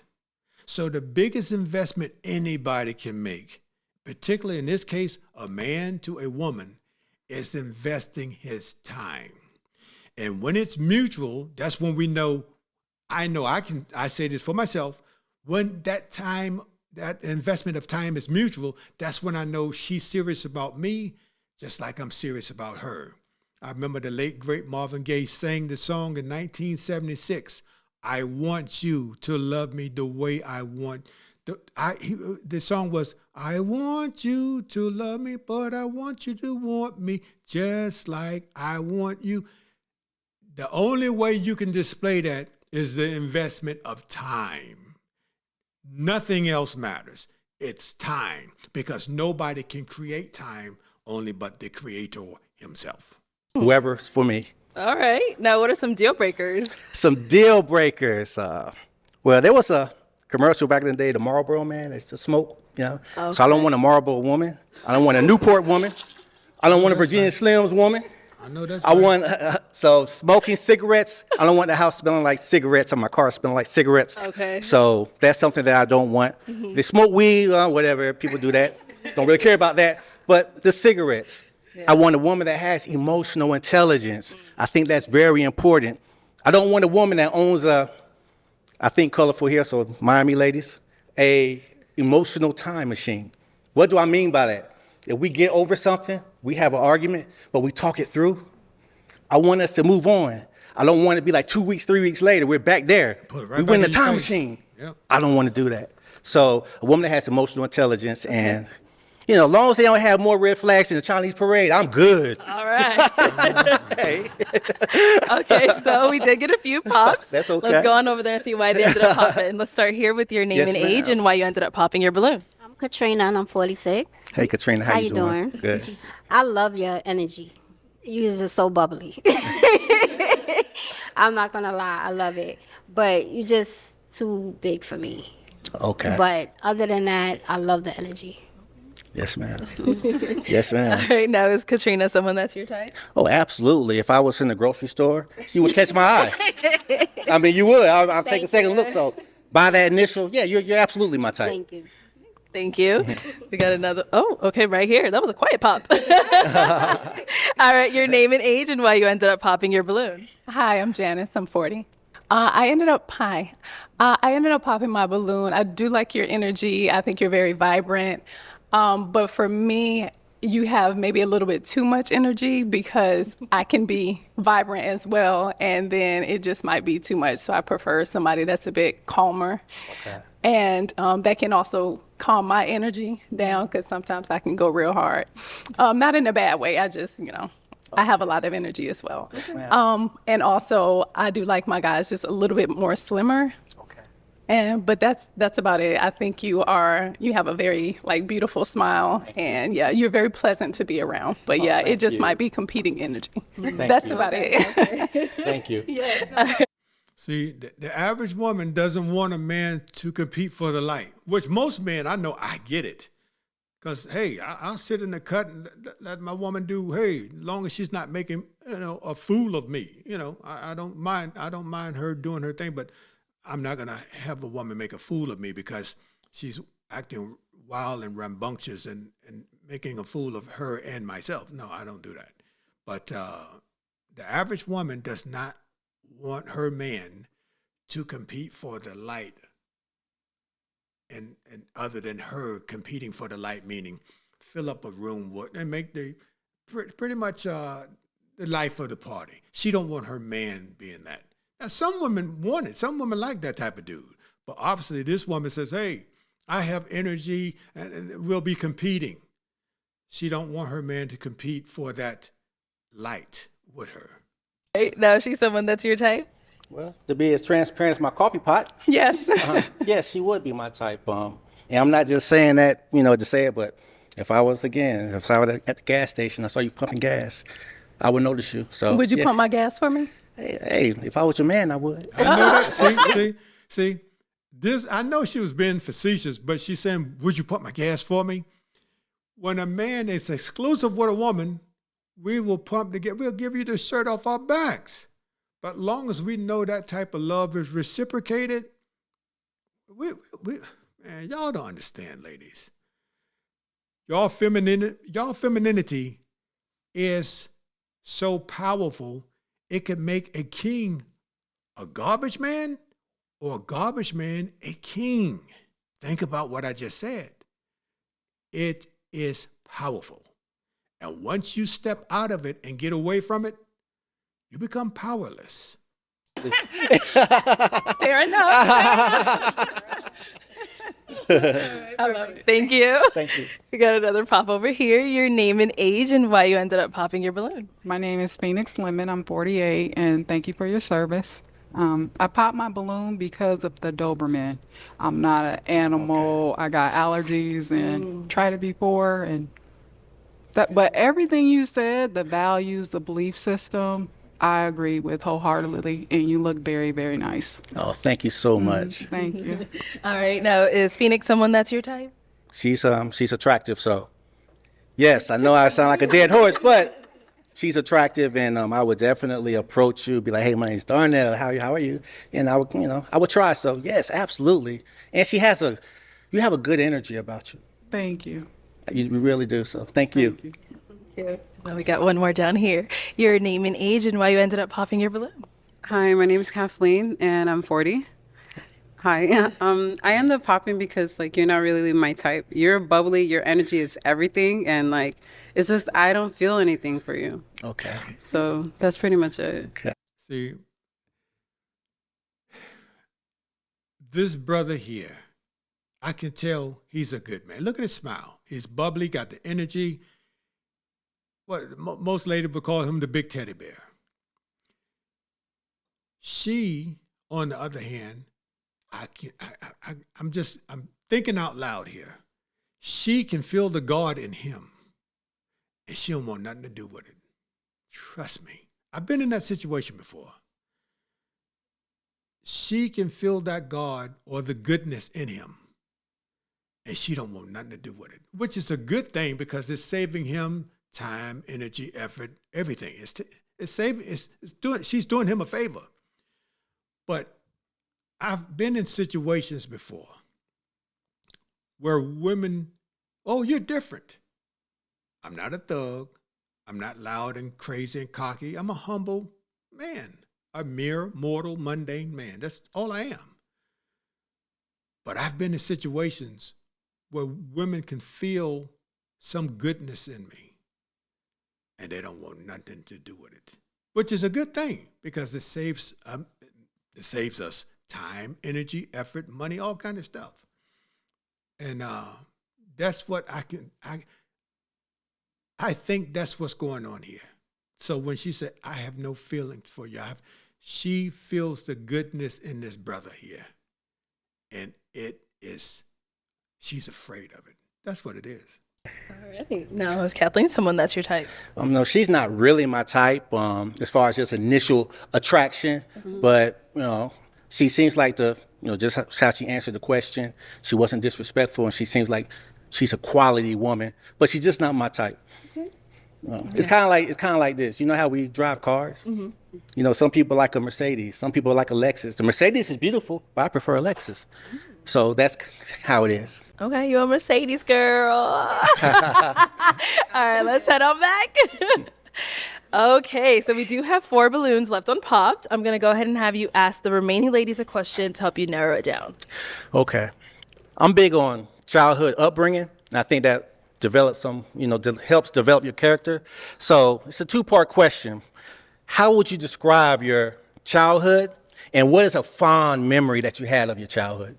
So the biggest investment anybody can make, particularly in this case, a man to a woman, is investing his time. And when it's mutual, that's when we know, I say this for myself, when that time, that investment of time is mutual, that's when I know she's serious about me, just like I'm serious about her. I remember the late, great Marvin Gaye sang the song in 1976, I want you to love me the way I want. The song was, I want you to love me, but I want you to want me just like I want you. The only way you can display that is the investment of time. Nothing else matters. It's time, because nobody can create time only but the creator himself. Whoever's for me. All right. Now, what are some deal breakers? Some deal breakers. Well, there was a commercial back in the day, the Marlboro man, that's to smoke, you know. Okay. So I don't want a Marlboro woman. I don't want a Newport woman. I don't want a Virginia Slims woman. I know that's I right. want, so smoking cigarettes. I don't want the house smelling like cigarettes or my car smelling like cigarettes. Okay. So that's something that I don't want. They smoke weed, whatever, people do that. Don't really care about that. But the cigarettes. I want a woman that has emotional intelligence. I think that's very important. I don't want a woman that owns I think colorful here, so Miami ladies, a emotional time machine. What do I mean by that? If we get over something, we have an argument, but we talk it through, I want us to move on. I don't want it to be like 2 weeks, 3 weeks later, we're back there. Put it right we back win the in your time face. machine. Yep. I don't want to do that. So a woman that has emotional intelligence and, you know, as long as they don't have more red flags in the Chinese parade, I'm good. All right. Okay, so we did get a few pops. That's okay. Let's go on over there and see why they ended up popping. Let's start here with your name Yes, and age ma'am. and why you ended up popping your balloon. I'm Katrina and I'm 46. Hey, Katrina, how you doing? Good. I love your energy. You're just so bubbly. I'm not gonna lie, I love it. But you're just too big for me. Okay. But other than that, I love the energy. Yes, ma'am. Yes, ma'am. All right, now is Katrina someone that's your type? Oh, absolutely. If I was in the grocery store, you would catch my eye. I mean, you would. I'll take a second look. So by that initial, yeah, you're absolutely my type. Thank you. Thank you. We got another. Oh, okay, right here. That was a quiet pop. All right, your name and age and why you ended up popping your balloon. Hi, I'm Janice. I'm 40. I ended up popping my balloon. I do like your energy. I think you're very vibrant. But for me, you have maybe a little bit too much energy because I can be vibrant as well. And then it just might be too much. So I prefer somebody that's a bit calmer. Okay. And that can also calm my energy down because sometimes I can go real hard. Not in a bad way. I just, I have a lot of energy as well. And also, I do like my guys just a little bit more slimmer. But that's about it. I think you have a very beautiful smile, and yeah, you're very pleasant to be around. But yeah, it just might be competing energy. That's about it. Thank you. See, the average woman doesn't want a man to compete for the light, which most men, I know, I get it. Because, hey, I'll sit in the cut and let my woman do, hey, as long as she's not making, a fool of me. I don't mind her doing her thing, but I'm not going to have a woman make a fool of me because she's acting wild and rambunctious and making a fool of her and myself. No, I don't do that. But the average woman does not want her man to compete for the light and other than her competing for the light, meaning fill up a room with and make the pretty much the life of the party. She don't want her man being that. Now, some women want it. Some women like that type of dude. But obviously, this woman says, hey, I have energy and we'll be competing. She don't want her man to compete for that light with her. Right, now she's someone that's your type? Well, to be as transparent as my coffee pot, Yes. yes, she would be my type. And I'm not just saying that, to say it, but if I was at the gas station, I saw you pumping gas, I would notice you. So Would you yeah. pump my gas for me? Hey, if I was your man, I would. I know that. See. This, I know she was being facetious, but she's saying, would you pump my gas for me? When a man is exclusive with a woman, we'll give you the shirt off our backs. But long as we know that type of love is reciprocated, man, y'all don't understand, ladies. Y'all femininity is so powerful, it could make a king a garbage man or a garbage man a king. Think about what I just said. It is powerful. And once you step out of it and get away from it, you become powerless. Fair enough. I love it. Thank you. Thank you. We got another pop over here. Your name and age and why you ended up popping your balloon. My name is Phoenix Lemon. I'm 48, and thank you for your service. I popped my balloon because of the Doberman. I'm not an animal. I got allergies and tried it before, and but everything you said, the values, the belief system, I agree with wholeheartedly, and you look very, very nice. Oh, thank you so much. Thank you. All right. Now, is Phoenix someone that's your type? She's attractive, so yes, I know I sound like a dead horse, but she's attractive, and I would definitely approach you, be like, "Hey, my name's Darnell. How are you?" And I would try. So yes, absolutely. And you have a good energy about you. Thank you. You really do. So thank you. Thank you. Thank you. Now we got one more down here. Your name and age and why you ended up popping your balloon. Hi, my name is Kathleen, and I'm 40. Hi. I ended up popping because, you're not really my type. You're bubbly. Your energy is everything. And, it's just I don't feel anything for you. Okay. So that's pretty much it. Okay. See, this brother here, I can tell he's a good man. Look at his smile. He's bubbly, got the energy. Most ladies would call him the big teddy bear. She, on the other hand, I'm thinking out loud here. She can feel the God in him, and she don't want nothing to do with it. Trust me. I've been in that situation before. She can feel that God or the goodness in him, and she don't want nothing to do with it, which is a good thing because it's saving him time, energy, effort, everything. She's doing him a favor. But I've been in situations before where women, oh, you're different. I'm not a thug. I'm not loud and crazy and cocky. I'm a humble man, a mere mortal, mundane man. That's all I am. But I've been in situations where women can feel some goodness in me, and they don't want nothing to do with it, which is a good thing because it saves us time, energy, effort, money, all kind of stuff. And that's what I think that's what's going on here. So when she said, I have no feelings for you, she feels the goodness in this brother here. And she's afraid of it. That's what it is. All right. Now, is Kathleen someone that's your type? No, she's not really my type as far as just initial attraction, but she seems like just how she answered the question. She wasn't disrespectful, and she seems like she's a quality woman, but she's just not my type. It's kind of like this. You know how we drive cars? Mm-hmm. Some people like a Mercedes, some people like a Lexus. The Mercedes is beautiful, but I prefer a Lexus. So that's how it is. Okay, you're a Mercedes girl. All right, let's head on back. Okay, so we do have 4 balloons left unpopped. I'm going to go ahead and have you ask the remaining ladies a question to help you narrow it down. Okay. I'm big on childhood upbringing, and I think that develop helps develop your character. So it's a two-part question. How would you describe your childhood, and what is a fond memory that you had of your childhood?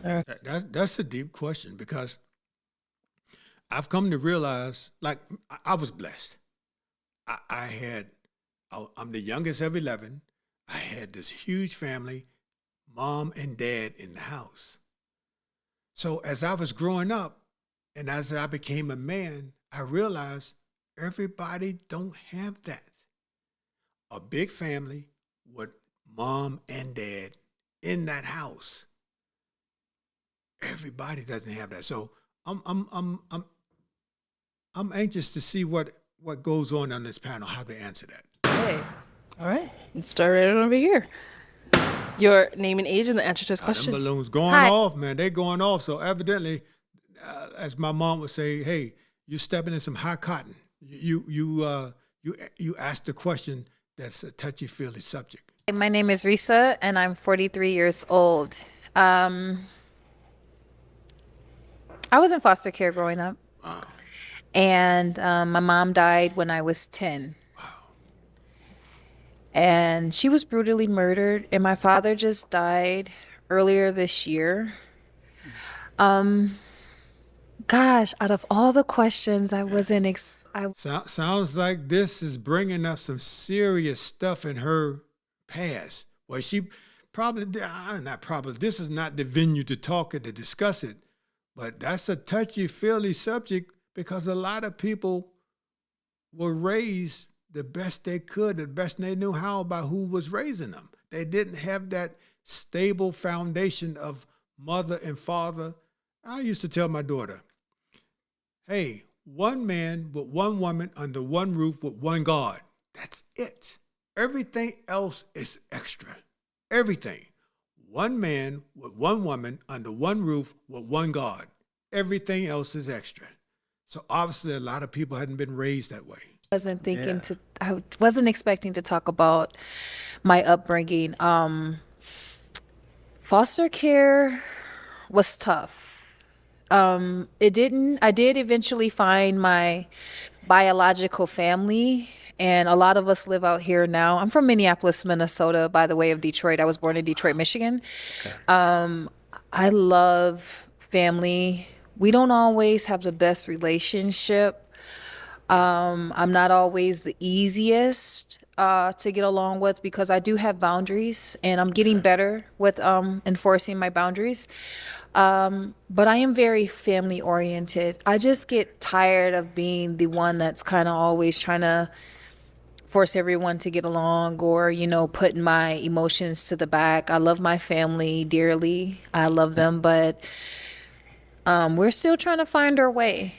That's a deep question, because I've come to realize, like, I was blessed. I'm the youngest of 11. I had this huge family, mom and dad in the house. So as I was growing up and as I became a man, I realized everybody don't have that. A big family with mom and dad in that house. Everybody doesn't have that. So I'm anxious to see what goes on this panel, how they answer that. Okay. All right. Let's start right over here. Your name and age and the answer to this question. Them balloons going off, man. They going off. So evidently, as my mom would say, hey, you're stepping in some hot cotton. You asked the question that's a touchy-feely subject. My name is Risa, and I'm 43 years old. I was in foster care growing up. Wow. And my mom died when I was 10. Wow. And she was brutally murdered, and my father just died earlier this year. Gosh, out of all the questions, I wasn't. Sounds like this is bringing up some serious stuff in her past. Well, she probably, not probably, this is not the venue to talk it, to discuss it, but that's a touchy-feely subject, because a lot of people were raised the best they could, the best they knew how, by who was raising them. They didn't have that stable foundation of mother and father. I used to tell my daughter, hey, one man with one woman under one roof with one God. That's it. Everything else is extra. Everything. One man with one woman under one roof with one God. Everything else is extra. So obviously a lot of people hadn't been raised that way. I wasn't expecting to talk about my upbringing. Foster care was tough. I did eventually find my biological family, and a lot of us live out here now. I'm from Minneapolis, Minnesota, by the way of Detroit. I was born in Detroit, Michigan. Okay. I love family. We don't always have the best relationship. I'm not always the easiest to get along with, because I do have boundaries, and I'm getting better with enforcing my boundaries. But I am very family oriented. I just get tired of being the one that's kind of always trying to force everyone to get along, or, putting my emotions to the back. I love my family dearly. I love them, but we're still trying to find our way.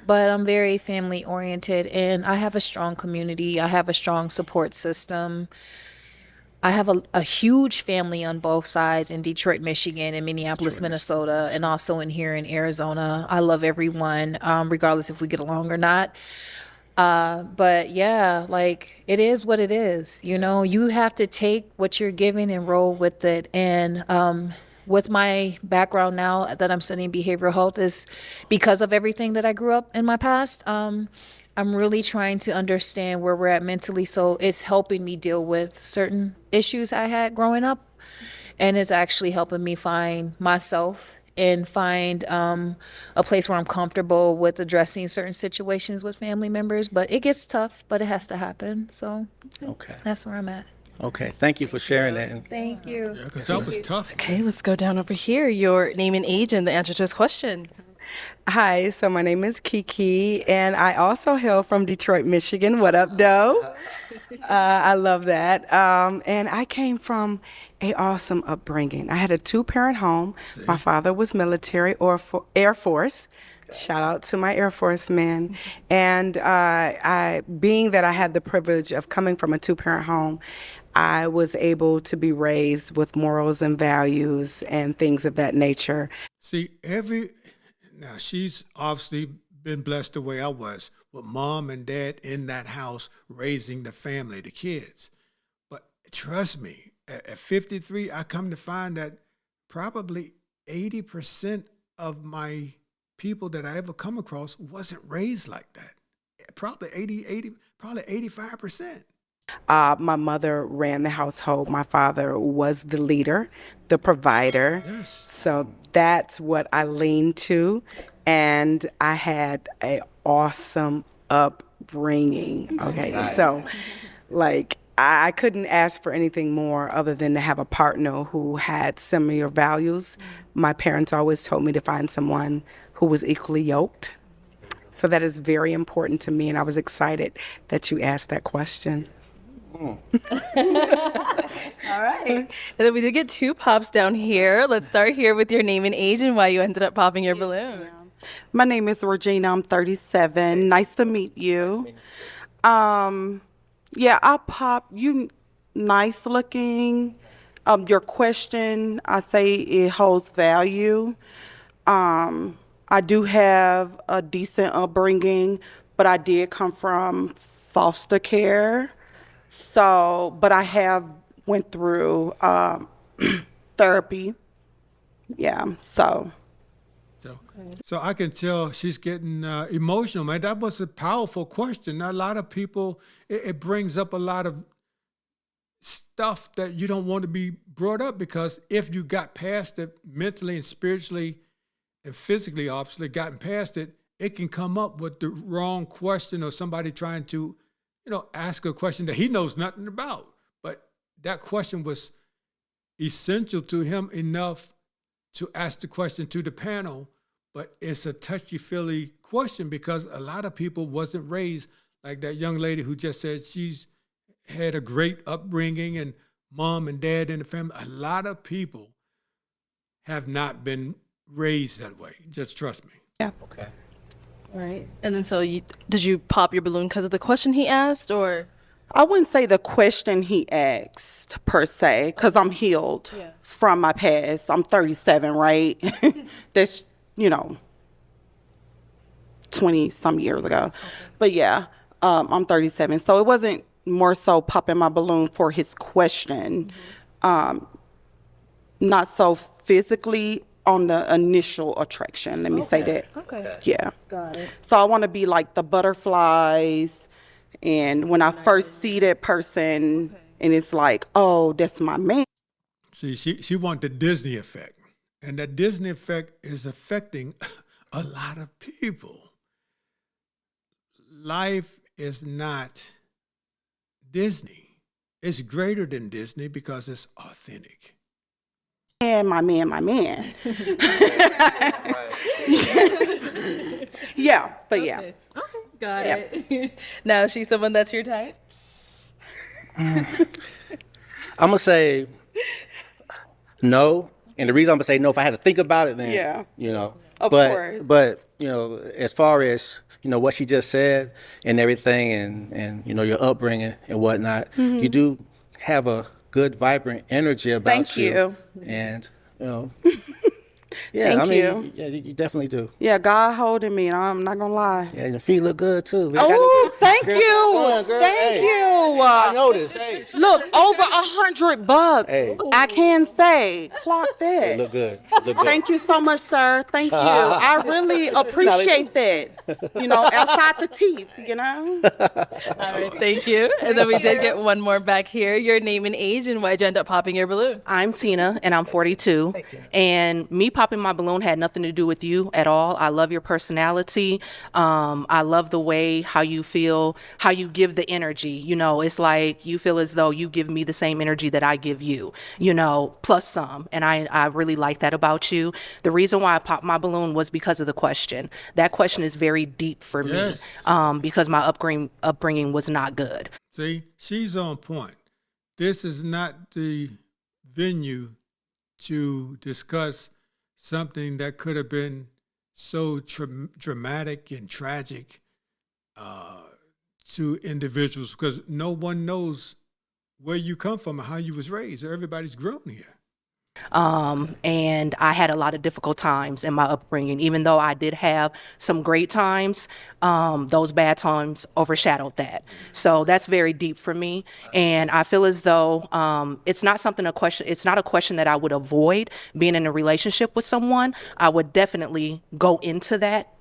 But I'm very family oriented, and I have a strong community. I have a strong support system. I have a huge family on both sides in Detroit, Michigan, and Minneapolis, Minnesota, and also in here in Arizona. I love everyone, regardless if we get along or not. But yeah, like, it is what it is. You have to take what you're given and roll with it. And with my background now that I'm studying behavioral health, is because of everything that I grew up in my past. I'm really trying to understand where we're at mentally, so it's helping me deal with certain issues I had growing up, and it's actually helping me find myself and find a place where I'm comfortable with addressing certain situations with family members. But it gets tough, but it has to happen. So that's where I'm at. Okay, thank you for sharing that. Thank you. Yeah, because that was tough. Okay, let's go down over here. Your name and age and the answer to this question. Hi, so my name is Kiki, and I also hail from Detroit, Michigan. What up, doe? I love that. And I came from an awesome upbringing. I had a two-parent home. My father was military or Air Force. Shout out to my Air Force men. And being that I had the privilege of coming from a two-parent home, I was able to be raised with morals and values and things of that nature. See, now she's obviously been blessed the way I was, with mom and dad in that house raising the family, the kids. But trust me, at 53, I come to find that probably 80% of my people that I ever come across wasn't raised like that. Probably 80, probably 85%. My mother ran the household. My father was the leader, the provider. Yes. So that's what I leaned to. And I had an awesome upbringing. Okay. Nice. So, like, I couldn't ask for anything more other than to have a partner who had similar values. My parents always told me to find someone who was equally yoked. So that is very important to me. And I was excited that you asked that question. All right. And then we did get 2 pops down here. Let's start here with your name and age and why you ended up popping your balloon. My name is Regina. I'm 37. Nice to meet you. Yeah, I pop. You nice looking. Your question, I say it holds value. I do have a decent upbringing, but I did come from foster care. So, but I have went through therapy. Yeah, so. So I can tell she's getting emotional, man. That was a powerful question. A lot of people, it brings up a lot of stuff that you don't want to be brought up, because if you got past it mentally and spiritually and physically, obviously gotten past it, it can come up with the wrong question, or somebody trying to, ask a question that he knows nothing about. But that question was essential to him enough to ask the question to the panel. But it's a touchy-feely question because a lot of people wasn't raised like that young lady who just said she's had a great upbringing and mom and dad in the family. A lot of people have not been raised that way. Just trust me. Yeah. Okay. All right. And then so did you pop your balloon because of the question he asked, or? I wouldn't say the question he asked per se, because I'm healed from my past. I'm 37, right? That's, 20 some years ago. But yeah, I'm 37. So it wasn't more so popping my balloon for his question. Not so physically on the initial attraction. Let me say that. Okay. Yeah. Got it. So I want to be like the butterflies. And when I first see that person and it's like, oh, that's my man. See, she wanted the Disney effect. And that Disney effect is affecting a lot of people. Life is not Disney. It's greater than Disney because it's authentic. And my man. Yeah, but yeah. Okay. Got it. Now, is she someone that's your type? I'm going to say no. And the reason I'm going to say no, if I had to think about it, then, Of course. But, as far as, what she just said and everything and your upbringing and whatnot, you do have a good, vibrant energy about Thank you. And, Thank you. Yeah, you definitely do. Yeah, God holding me. I'm not going to lie. Yeah, your feet look good, too. Oh, thank Girl, you. come on, girl. Thank Hey. you. I noticed. Hey. Look, over $100. Hey. I can say. Clock that. It look good. Look good. Thank you so much, sir. Thank you. I really appreciate that. Outside the teeth, All right, thank you. And then we did get one more back here. Your name and age and why'd you end up popping your balloon? I'm Tina, and I'm 42. And me popping my balloon had nothing to do with you at all. I love your personality. I love the way how you feel, how you give the energy. It's like you feel as though you give me the same energy that I give you, plus some. And I really like that about you. The reason why I popped my balloon was because of the question. That question is very deep for me because my upbringing was not good. See, she's on point. This is not the venue to discuss something that could have been so dramatic and tragic to individuals, because no one knows where you come from and how you was raised. Everybody's grown here. And I had a lot of difficult times in my upbringing. Even though I did have some great times, those bad times overshadowed that. So that's very deep for me. And I feel as though it's not a question that I would avoid being in a relationship with someone. I would definitely go into that,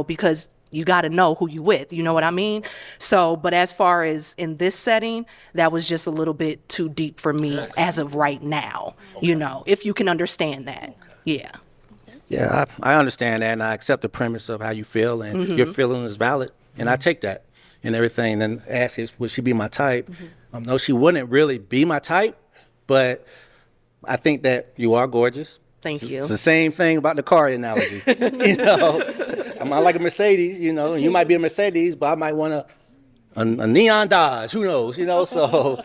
because you got to know who you with, you know what I mean? So, but as far as in this setting, that was just a little bit too deep for me as of right now, if you can understand that. Yeah. Yeah, I understand that, and I accept the premise of how you feel, and your feeling is valid, and I take that and everything. And ask if would she be my type? No, she wouldn't really be my type, but I think that you are gorgeous. Thank you. It's the same thing about the car analogy. I might like a Mercedes, and you might be a Mercedes, but I might want a neon Dodge. Who knows? So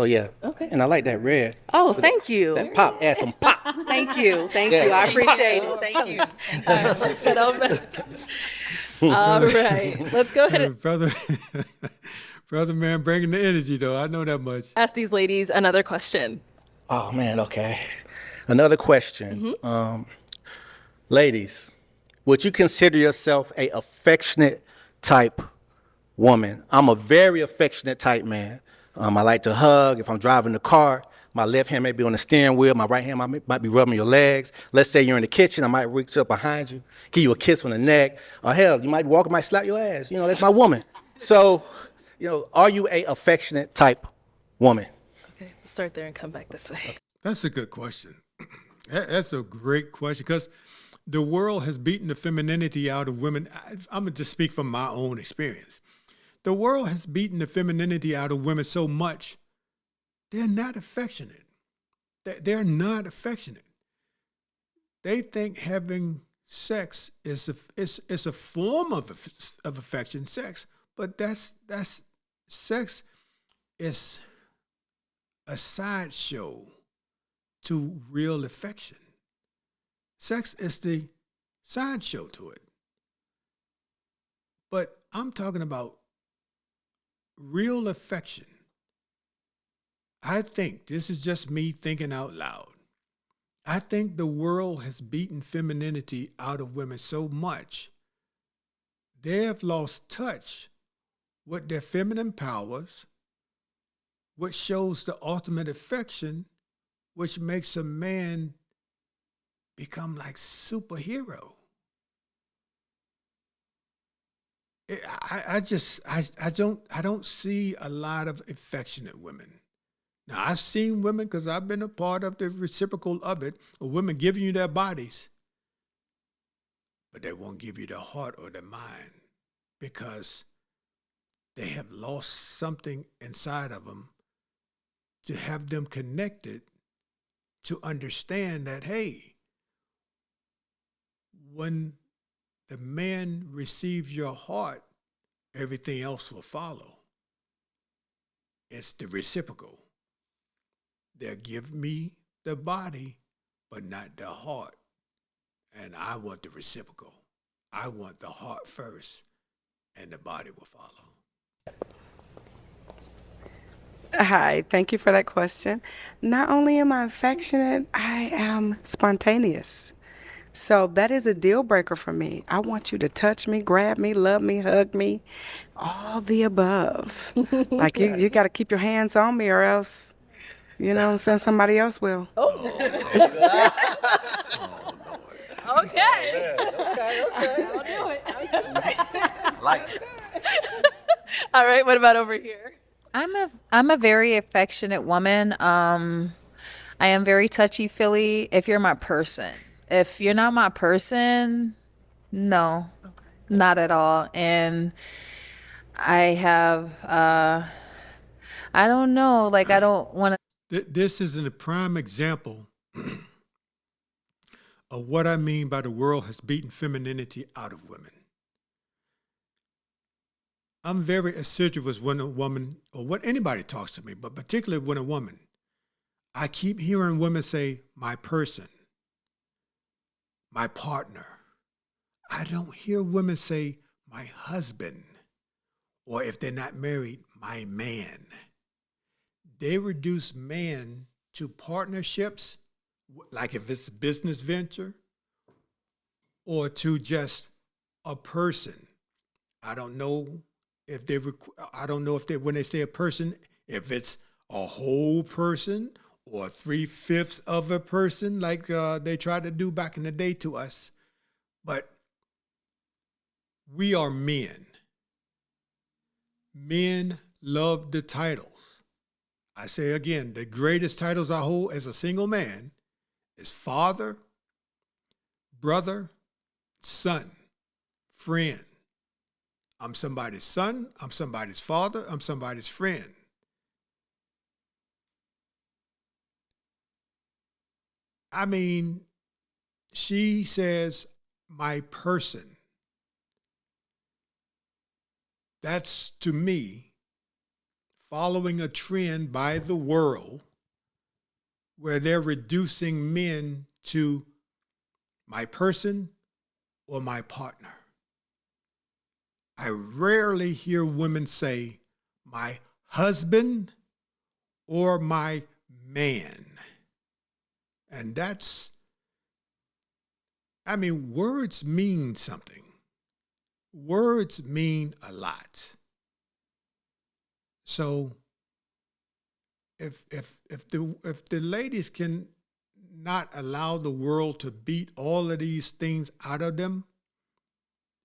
yeah. Okay. And I like that red. Oh, thank you. That pop, add some pop. Thank you. Thank you. I appreciate it. Thank you. Let's head on back. All right. Let's go ahead and Brother man, bringing the energy though. I know that much. ask these ladies another question. Oh man, okay. Another question. Ladies, would you consider yourself a affectionate type woman? I'm a very affectionate type man. I like to hug. If I'm driving the car, my left hand may be on the steering wheel, my right hand might be rubbing your legs. Let's say you're in the kitchen, I might reach up behind you, give you a kiss on the neck, or hell, you might be walking, might slap your ass. That's my woman. So, are you a affectionate type woman? Okay, we'll start there and come back this way. That's a good question. That's a great question because the world has beaten the femininity out of women. I'm going to just speak from my own experience. The world has beaten the femininity out of women so much, they're not affectionate. They're not affectionate. They think having sex is a form of affection, sex, but that's sex is a sideshow to real affection. Sex is the sideshow to it. But I'm talking about real affection. I think, this is just me thinking out loud, I think the world has beaten femininity out of women so much, they have lost touch with their feminine powers, which shows the ultimate affection, which makes a man become like superhero. I don't see a lot of affectionate women. Now I've seen women, because I've been a part of the reciprocal of it, of women giving you their bodies, but they won't give you their heart or their mind because they have lost something inside of them to have them connected to understand that, hey, when the man receives your heart, everything else will follow. It's the reciprocal. They'll give me the body, but not the heart. And I want the reciprocal. I want the heart first, and the body will follow. Hi, thank you for that question. Not only am I affectionate, I am spontaneous. So that is a deal breaker for me. I want you to touch me, grab me, love me, hug me, all the above. Like you got to keep your hands on me or else, somebody else will. Okay. Okay. I'll do it. Like it. All right, what about over here? I'm a very affectionate woman. I am very touchy-feely if you're my person. If you're not my person, no, not at all. And I have, I don't know, I don't want to. This is a prime example of what I mean by the world has beaten femininity out of women. I'm very assiduous when a woman, or when anybody talks to me, but particularly when a woman, I keep hearing women say, my person, my partner. I don't hear women say, my husband, or if they're not married, my man. They reduce man to partnerships, like if it's a business venture, or to just a person. I don't know if they, when they say a person, if it's a whole person or 3/5 of a person, like they tried to do back in the day to us. But we are men. Men love the titles. I say again, the greatest titles I hold as a single man is father, brother, son, friend. I'm somebody's son, I'm somebody's father, I'm somebody's friend. I mean, she says, my person. That's, to me, following a trend by the world where they're reducing men to my person or my partner. I rarely hear women say my husband or my man. And that's, I mean, words mean something. Words mean a lot. So if the ladies can not allow the world to beat all of these things out of them,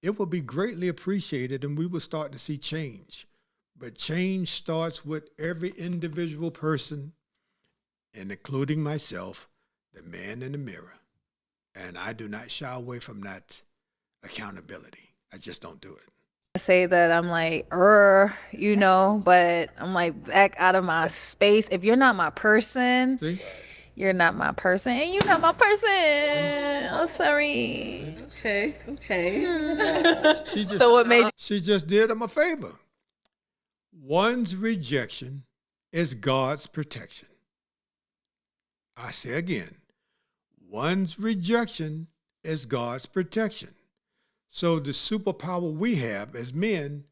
it will be greatly appreciated and we will start to see change. But change starts with every individual person, and including myself, the man in the mirror. And I do not shy away from that accountability. I just don't do it. I say that I'm like, you know, but I'm like back out of my space. If you're not my person, See? you're not my person, and you're not my person. I'm sorry. Okay. So what made you? She just did him a favor. One's rejection is God's protection. I say again, one's rejection is God's protection. So the superpower we have as men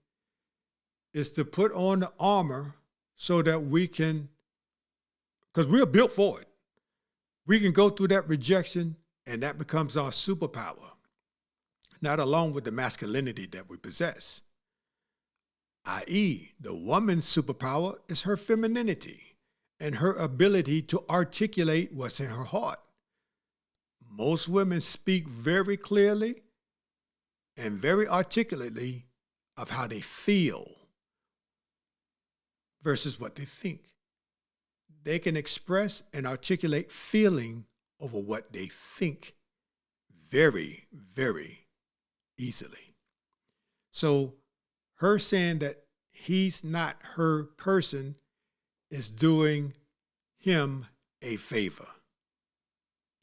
is to put on the armor so that we can, because we're built for it. We can go through that rejection and that becomes our superpower, not along with the masculinity that we possess. I.e., the woman's superpower is her femininity and her ability to articulate what's in her heart. Most women speak very clearly and very articulately of how they feel versus what they think. They can express and articulate feeling over what they think very, very easily. So her saying that he's not her person is doing him a favor.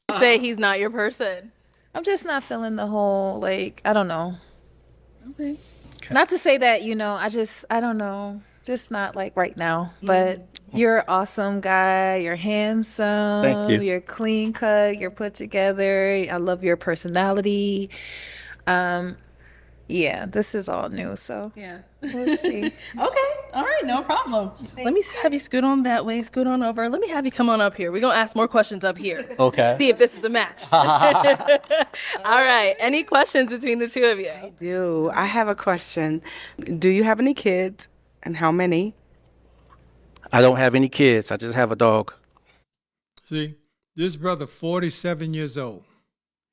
You say he's not your person. I'm just not feeling the whole, like, I don't know. Okay. Not to say that, you know, I don't know. Just not like right now. But you're an awesome guy. You're handsome. Thank you. You're clean cut. You're put together. I love your personality. Yeah, this is all new. So Yeah. we'll see. Okay. All right. No problem. Let me have you scoot on that way. Scoot on over. Let me have you come on up here. We're going to ask more questions up here. Okay. See if this is a match. All right. Any questions between the two of you? Do I have a question? Do you have any kids, and how many? I don't have any kids. I just have a dog. See, this brother, 47 years old.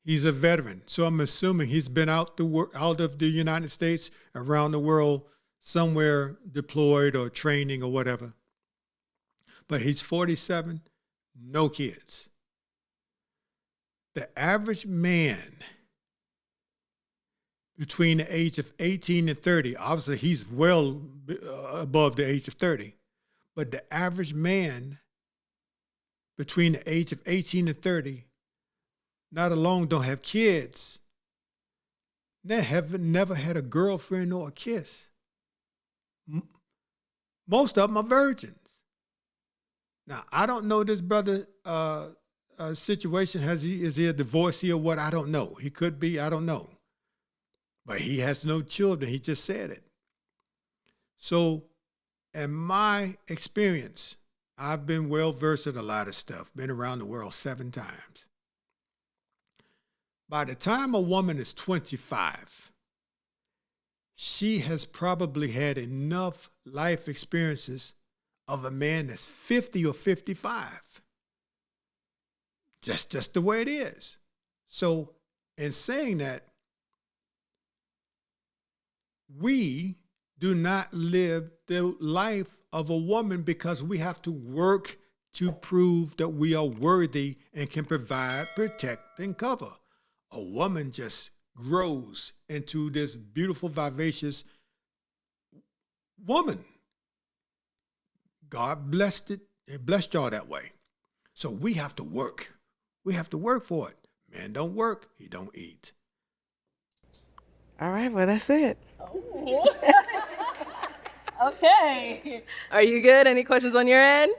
He's a veteran, so I'm assuming he's been out of the United States, around the world, somewhere deployed or training or whatever. But he's 47, no kids. The average man between the age of 18 and 30, obviously he's well above the age of 30, but the average man between the age of 18 and 30 not alone don't have kids, they have never had a girlfriend or a kiss. Most of them are virgins. Now, I don't know this brother situation. Is he a divorcee or what? I don't know. He could be, I don't know. But he has no children. He just said it. So, in my experience, I've been well versed in a lot of stuff, been around the world 7 times. By the time a woman is 25, she has probably had enough life experiences of a man that's 50 or 55. Just the way it is. So in saying that, we do not live the life of a woman because we have to work to prove that we are worthy and can provide, protect, and cover. A woman just grows into this beautiful, vivacious woman. God blessed it and blessed y'all that way. So we have to work. We have to work for it. Man don't work, he don't eat. All right, well, that's it. Okay. Are you good? Any questions on your end?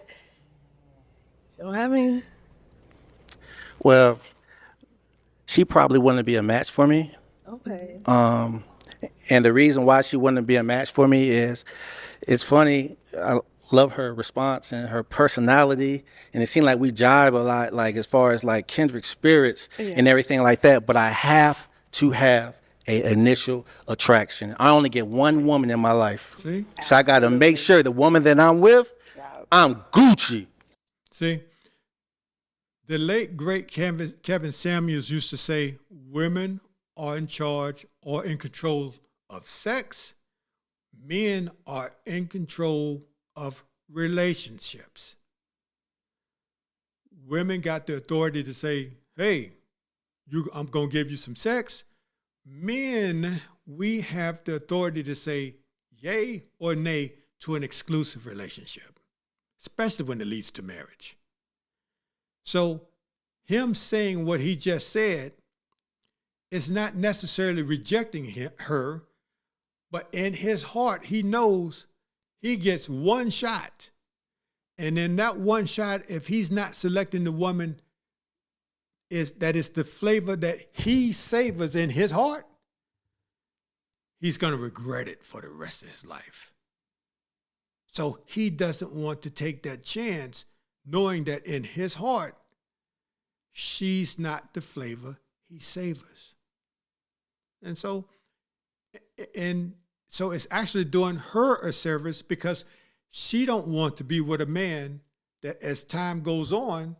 Don't have any. Well, she probably wouldn't be a match for me. Okay. And the reason why she wouldn't be a match for me is, it's funny, I love her response and her personality, and it seemed like we jive a lot, like as far as like kindred spirits and everything like that, but I have to have a initial attraction. I only get one woman in my life. See? So I got to make sure the woman that I'm with, I'm Gucci. See? The late, great Kevin Samuels used to say, women are in charge or in control of sex. Men are in control of relationships. Women got the authority to say, hey, I'm going to give you some sex. Men, we have the authority to say yay or nay to an exclusive relationship, especially when it leads to marriage. So him saying what he just said is not necessarily rejecting her, but in his heart, he knows he gets one shot. And in that one shot, if he's not selecting the woman that is the flavor that he savors in his heart, he's going to regret it for the rest of his life. So he doesn't want to take that chance, knowing that in his heart, she's not the flavor he savors. And so it's actually doing her a service, because she don't want to be with a man that, as time goes on,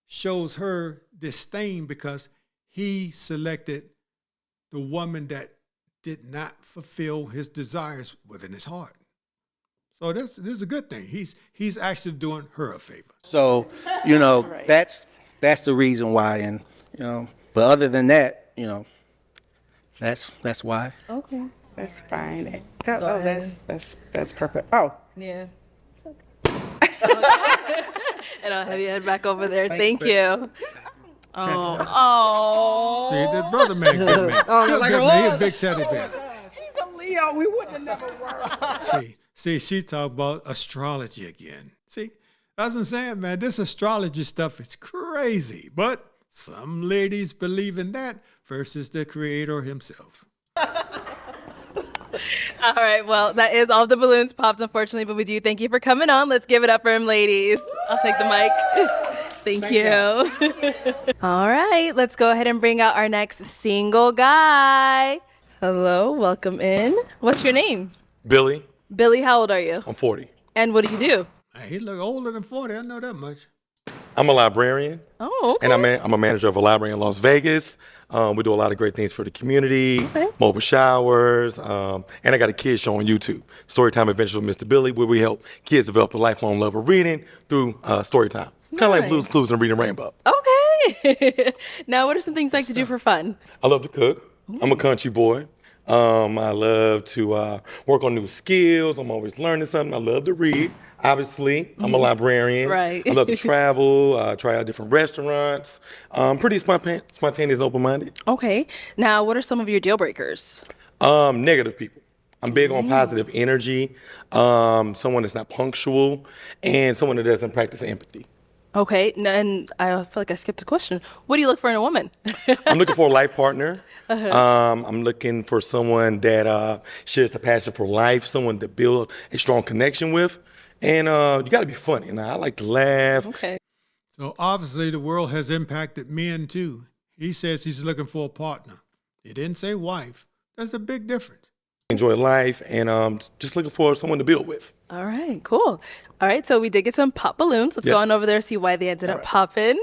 shows her disdain because he selected the woman that did not fulfill his desires within his heart. So this is a good thing. He's actually doing her a favor. So, right. that's the reason why, and but other than that, that's why. Okay. That's fine. That's perfect. Oh. Yeah. And I'll have you head back over there. Thank you. Oh. See, the brother man good man. He's a big teddy bear. He's a Leo. We would have never worked. See, she talked about astrology again. See, that's what I'm saying, man. This astrology stuff is crazy, but some ladies believe in that versus the creator himself. All right, well, that is all the balloons popped, unfortunately, but we do thank you for coming on. Let's give it up for him, ladies. I'll take the mic. Thank you. All right, let's go ahead and bring out our next single guy. Hello, welcome in. What's your name? Billy. Billy, how old are you? I'm 40. And what do you do? He look older than 40. I know that much. I'm a librarian. Oh, okay. And I'm a manager of a library in Las Vegas. We do a lot of great things for the community, mobile showers, and I got a kids show on YouTube, Storytime Adventures with Mr. Billy, where we help kids develop a lifelong love of reading through story time. Kind of like Blue's Clues and Reading Rainbow. Okay. Now, what are some things you like to do for fun? I love to cook. I'm a country boy. I love to work on new skills. I'm always learning something. I love to read. Obviously, I'm a librarian. Right. I love to travel, try out different restaurants. Pretty spontaneous, open-minded. Okay. Now, what are some of your deal breakers? Negative people. I'm big on positive energy, someone that's not punctual, and someone that doesn't practice empathy. Okay, and I feel like I skipped a question. What do you look for in a woman? I'm looking for a life partner. I'm looking for someone that shares the passion for life, someone to build a strong connection with, And you got to be funny. And I like to laugh. Okay. So obviously the world has impacted men too. He says he's looking for a partner. He didn't say wife. That's a big difference. Enjoy life and just looking for someone to build with. All right, cool. All right, so we did get some pop balloons. Let's go Yes. on over there, see why they ended up popping.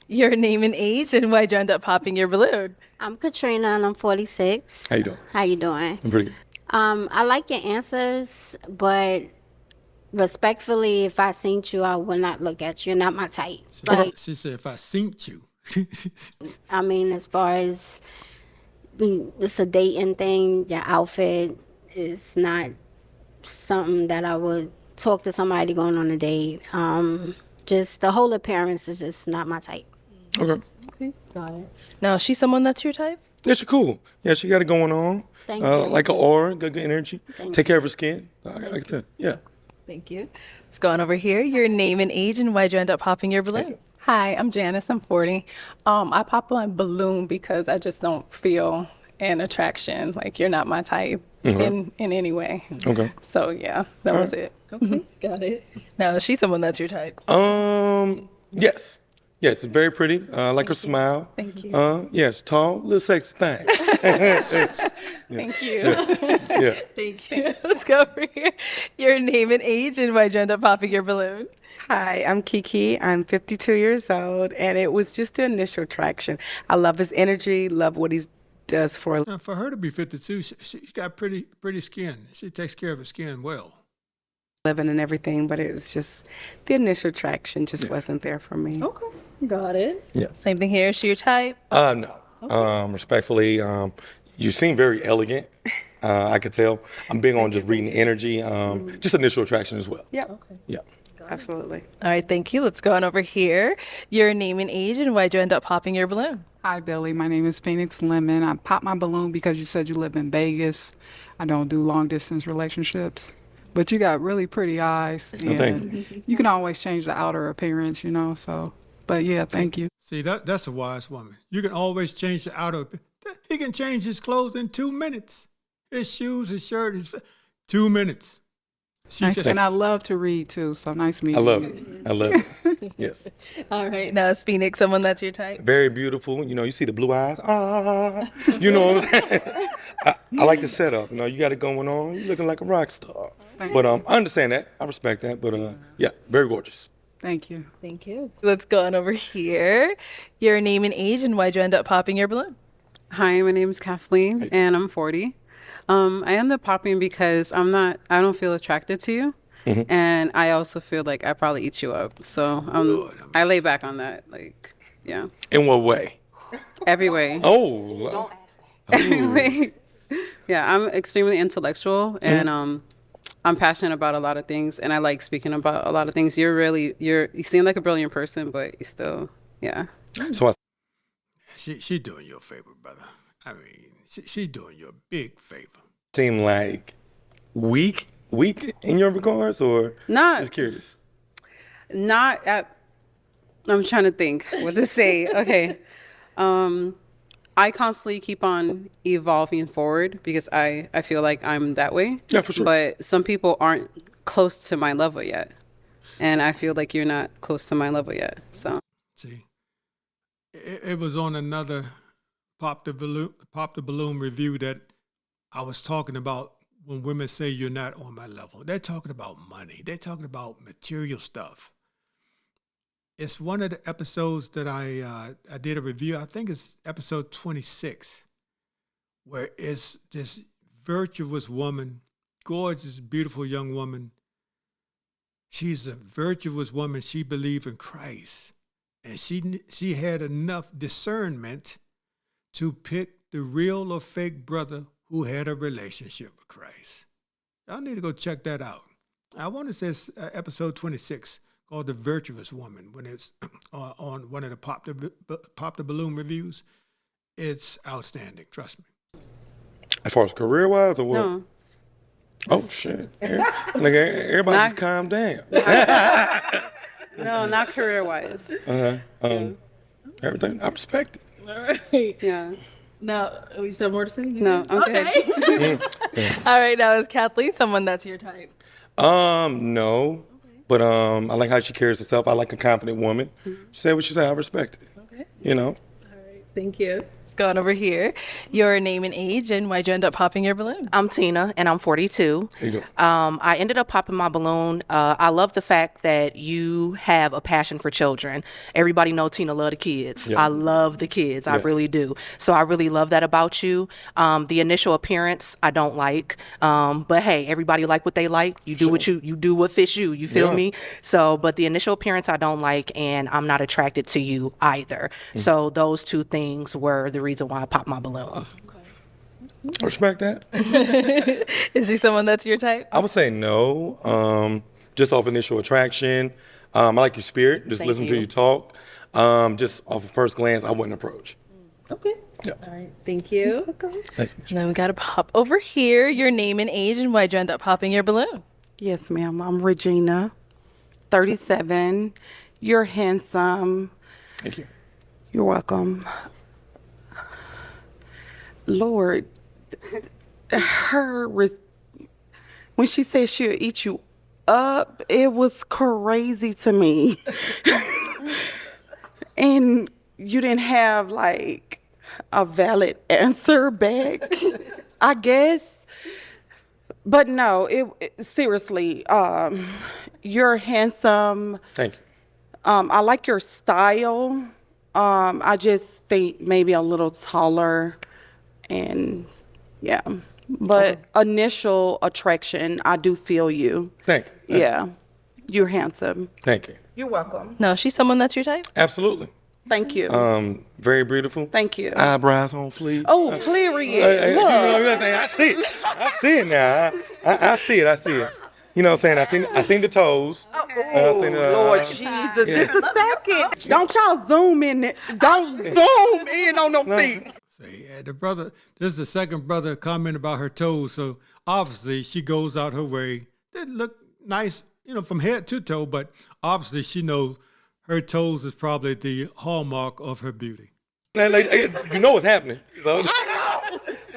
Your name and age, and why'd you end up popping your balloon. I'm Katrina and I'm 46. How you doing? How you doing? I'm pretty good. I like your answers, but respectfully, if I seen you, I would not look at you. You're not my type. Like, She said, if I seen you. I mean, as far as it's a dating thing, your outfit is not something that I would talk to somebody going on a date. Just the whole appearance is just not my type. Okay. Okay, got it. Now, is she someone that's your type? Yeah, she's cool. Yeah, she got it going on. Thank you. Like an aura, good energy. Thank Take care of her skin. I can tell. Yeah. Thank you. Let's go on over here. Your name and age, and why'd you end up popping your balloon? Hi, I'm Janice. I'm 40. I pop a balloon because I just don't feel an attraction. Like you're not my type in any way. Okay. So yeah, that was it. Okay, got it. Now, is she someone that's your type? Yes. Yeah, it's very pretty. I like her smile. Thank you. Yeah, she's tall, little sexy thing. Thank you. Yeah. Thank you. Let's go over here. Your name and age, and why'd you end up popping your balloon? Hi, I'm Kiki. I'm 52 years old, and it was just the initial attraction. I love his energy, love what he does for. Now, for her to be 52, she's got pretty skin. She takes care of her skin well. Living and everything, but it was just the initial attraction just wasn't there for me. Okay, got it. Yeah. Same thing here. Is she your type? No. Respectfully, you seem very elegant. I could tell. I'm big on just reading energy. Just initial attraction as well. Yeah. Okay. Yeah. Absolutely. All right, thank you. Let's go on over here. Your name and age, and why'd you end up popping your balloon? Hi, Billy. My name is Phoenix Lemon. I popped my balloon because you said you live in Vegas. I don't do long distance relationships. But you got really pretty eyes. Oh, thank you. You can always change the outer appearance, so. But yeah, thank you. See, that's a wise woman. You can always change the outer. He can change his clothes in 2 minutes. His shoes, his shirt, 2 minutes. Nice. And I love to read too, so nice meeting I you. love it. I love it. Yes. All right, now is Phoenix someone that's your type? Very beautiful. You see the blue eyes. You know what I'm saying? I like the setup. You got it going on. You're looking like a rock star. But I understand that. I respect that. But yeah, very gorgeous. Thank you. Thank you. Let's go on over here. Your name and age, and why'd you end up popping your balloon? Hi, my name is Kathleen, and I'm 40. I end up popping because I don't feel attracted to you. Mm-hmm. And I also feel like I probably eat you up. So I lay back on that. Yeah. In what way? Every way. Oh. Every way. Yeah, I'm extremely intellectual and I'm passionate about a lot of things and I like speaking about a lot of things. You seem like a brilliant person, but you still, yeah. So She doing you a favor, brother. I mean, she doing you a big favor. seem like weak in your regards, or just curious? Not at. I'm trying to think what to say. Okay. I constantly keep on evolving forward because I feel like I'm that way. Yeah, for sure. But some people aren't close to my level yet. And I feel like you're not close to my level yet. So. See, it was on another Pop the Balloon review that I was talking about when women say you're not on my level. They're talking about money. They're talking about material stuff. It's one of the episodes that I did a review. I think it's episode 26, where it's this virtuous woman, gorgeous, beautiful young woman. She's a virtuous woman. She believed in Christ. And she had enough discernment to pick the real or fake brother who had a relationship with Christ. Y'all need to go check that out. I want to say it's episode 26 called The Virtuous Woman when it's on one of the Pop the Balloon reviews. It's outstanding, trust me. As far as career-wise or what? No. Oh, shit. Everybody just calm down. No, not career-wise. Everything, I respect it. All right. Yeah. Now, you still have more to say? No, I'm okay. All right, now is Kathleen someone that's your type? No. But I like how she carries herself. I like a confident woman. She said what she said. I respect it. Okay. You know. Thank you. Let's go on over here. Your name and age, and why'd you end up popping your balloon? I'm Tina, and I'm 42. How you doing? I ended up popping my balloon. I love the fact that you have a passion for children. Everybody know Tina love the kids. Yeah. I love the kids. I Yeah. really do. So I really love that about you. The initial appearance, I don't like. But hey, everybody like what they like. You do what you do what fits you. You feel Yeah. me? So, but the initial appearance I don't like, and I'm not attracted to you either. So those two things were the reason why I popped my balloon. I respect that. Is she someone that's your type? I would say no. Just off initial attraction. I like your spirit. Just Thank listen to you. you talk. Just off of first glance, I wouldn't approach. Okay. Yeah. All right. Thank you. Thanks. And then we got to pop over here. Your name and age, and why'd you end up popping your balloon? Yes, ma'am. I'm Regina, 37. You're handsome. Thank you. You're welcome. Lord, when she said she'll eat you up, it was crazy to me. And you didn't have like a valid answer back, I guess. But no, seriously, you're handsome. Thank you. I like your style. I just think maybe a little taller, and yeah. But initial attraction, I do feel you. Thank you. Yeah, you're handsome. Thank you. You're welcome. No, she's someone that's your type? Absolutely. Thank you. Very beautiful. Thank you. Eyebrows on fleek. Oh, period. You know Look. what I'm saying? I see it. I see it now. I see it. I see it. You know what I'm saying? I seen the toes. Oh, seen the, Lord Jesus. yeah. Just a second. Don't y'all zoom in. Don't zoom in on them feet. Say, the brother, this is the second brother comment about her toes. So obviously she goes out her way. They look nice, from head to toe, but obviously she knows her toes is probably the hallmark of her beauty. You know what's happening. So.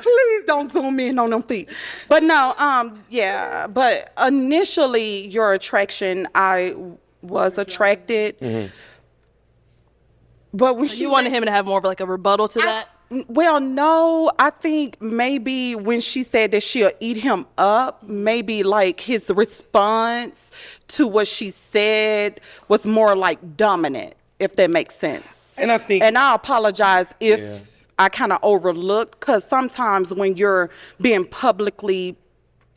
Please don't zoom in on them feet. But no, yeah. But initially, your attraction, I was attracted. Mm-hmm. But when So you wanted him to have more of like a rebuttal to that? Well, no, I think maybe when she said that she'll eat him up, maybe like his response to what she said was more like dominant, if that makes sense. And I apologize if I kind of overlooked, because sometimes when you're being publicly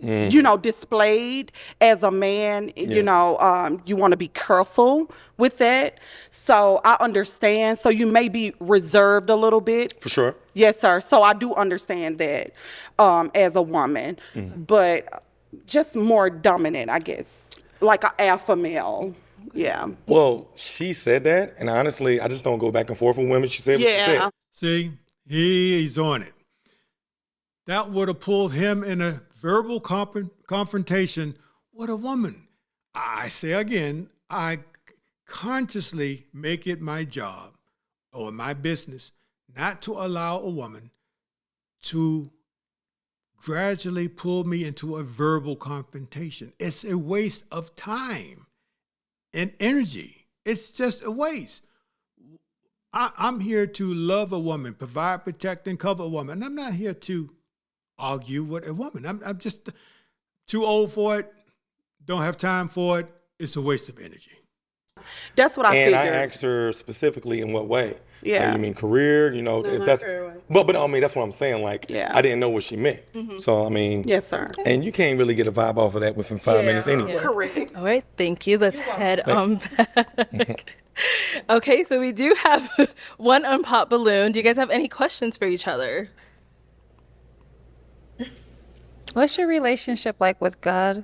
displayed as a man, you want to be careful with that. So I understand. So you may be reserved a little bit. For sure. Yes, sir. So I do understand that as a woman, but just more dominant, I guess, like an alpha male. Yeah. Well, she said that, and honestly, I just don't go back and forth with women. She said what she said. See, he's on it. That would have pulled him in a verbal confrontation with a woman. I say again, I consciously make it my job or my business not to allow a woman to gradually pull me into a verbal confrontation. It's a waste of time and energy. It's just a waste. I'm here to love a woman, provide, protect, and cover a woman. I'm not here to argue with a woman. I'm just too old for it, don't have time for it. It's a waste of energy. That's what I figured. And I asked her specifically in what way. Yeah. Like, you mean career? If that's. But I mean that's what I'm saying. Like, I didn't know what she meant. So I mean. Yes, sir. And you can't really get a vibe off of that within 5 minutes anyway. Correct. All right, thank you. Let's head on back. Okay, so we do have one unpopped balloon. Do you guys have any questions for each other? What's your relationship like with God?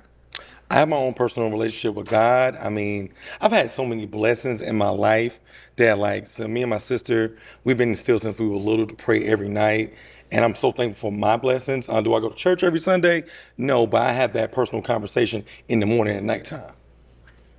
I have my own personal relationship with God. I mean, I've had so many blessings in my life that, so me and my sister, we've been instilled since we were little to pray every night. And I'm so thankful for my blessings. Do I go to church every Sunday? No, but I have that personal conversation in the morning and nighttime.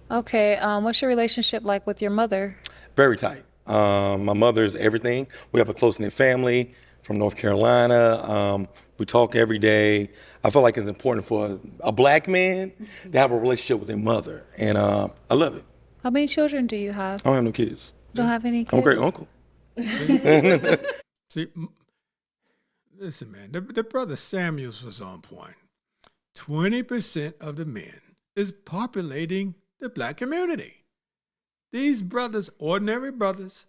Okay, what's your relationship like with your mother? Very tight. My mother's everything. We have a close-knit family from North Carolina. We talk every day. I feel like it's important for a black man to have a relationship with their mother, and I love it. How many children do you have? I don't have no kids. You don't have any kids? I'm a great uncle. See, listen, man, the brother Samuels was on point. 20% of the men is populating the black community. These brothers, ordinary brothers,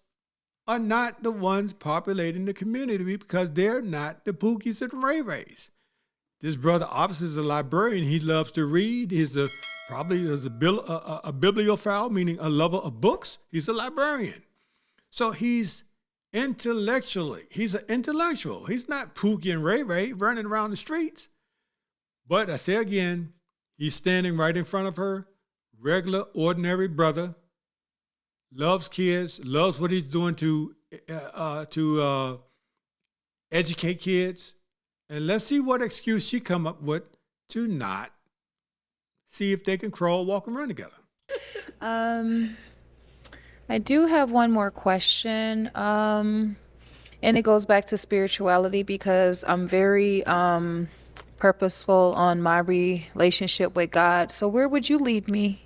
are not the ones populating the community because they're not the Pookies and Ray Rays. This brother obviously is a librarian. He loves to read. He's probably a bibliophile, meaning a lover of books. He's a librarian. So he's an intellectual. He's not Pookie and Ray Ray running around the streets. But I say again, he's standing right in front of her, regular, ordinary brother, loves kids, loves what he's doing to educate kids. And let's see what excuse she come up with to not see if they can crawl, walk, and run together. I do have one more question. And it goes back to spirituality because I'm very purposeful on my relationship with God. So where would you lead me?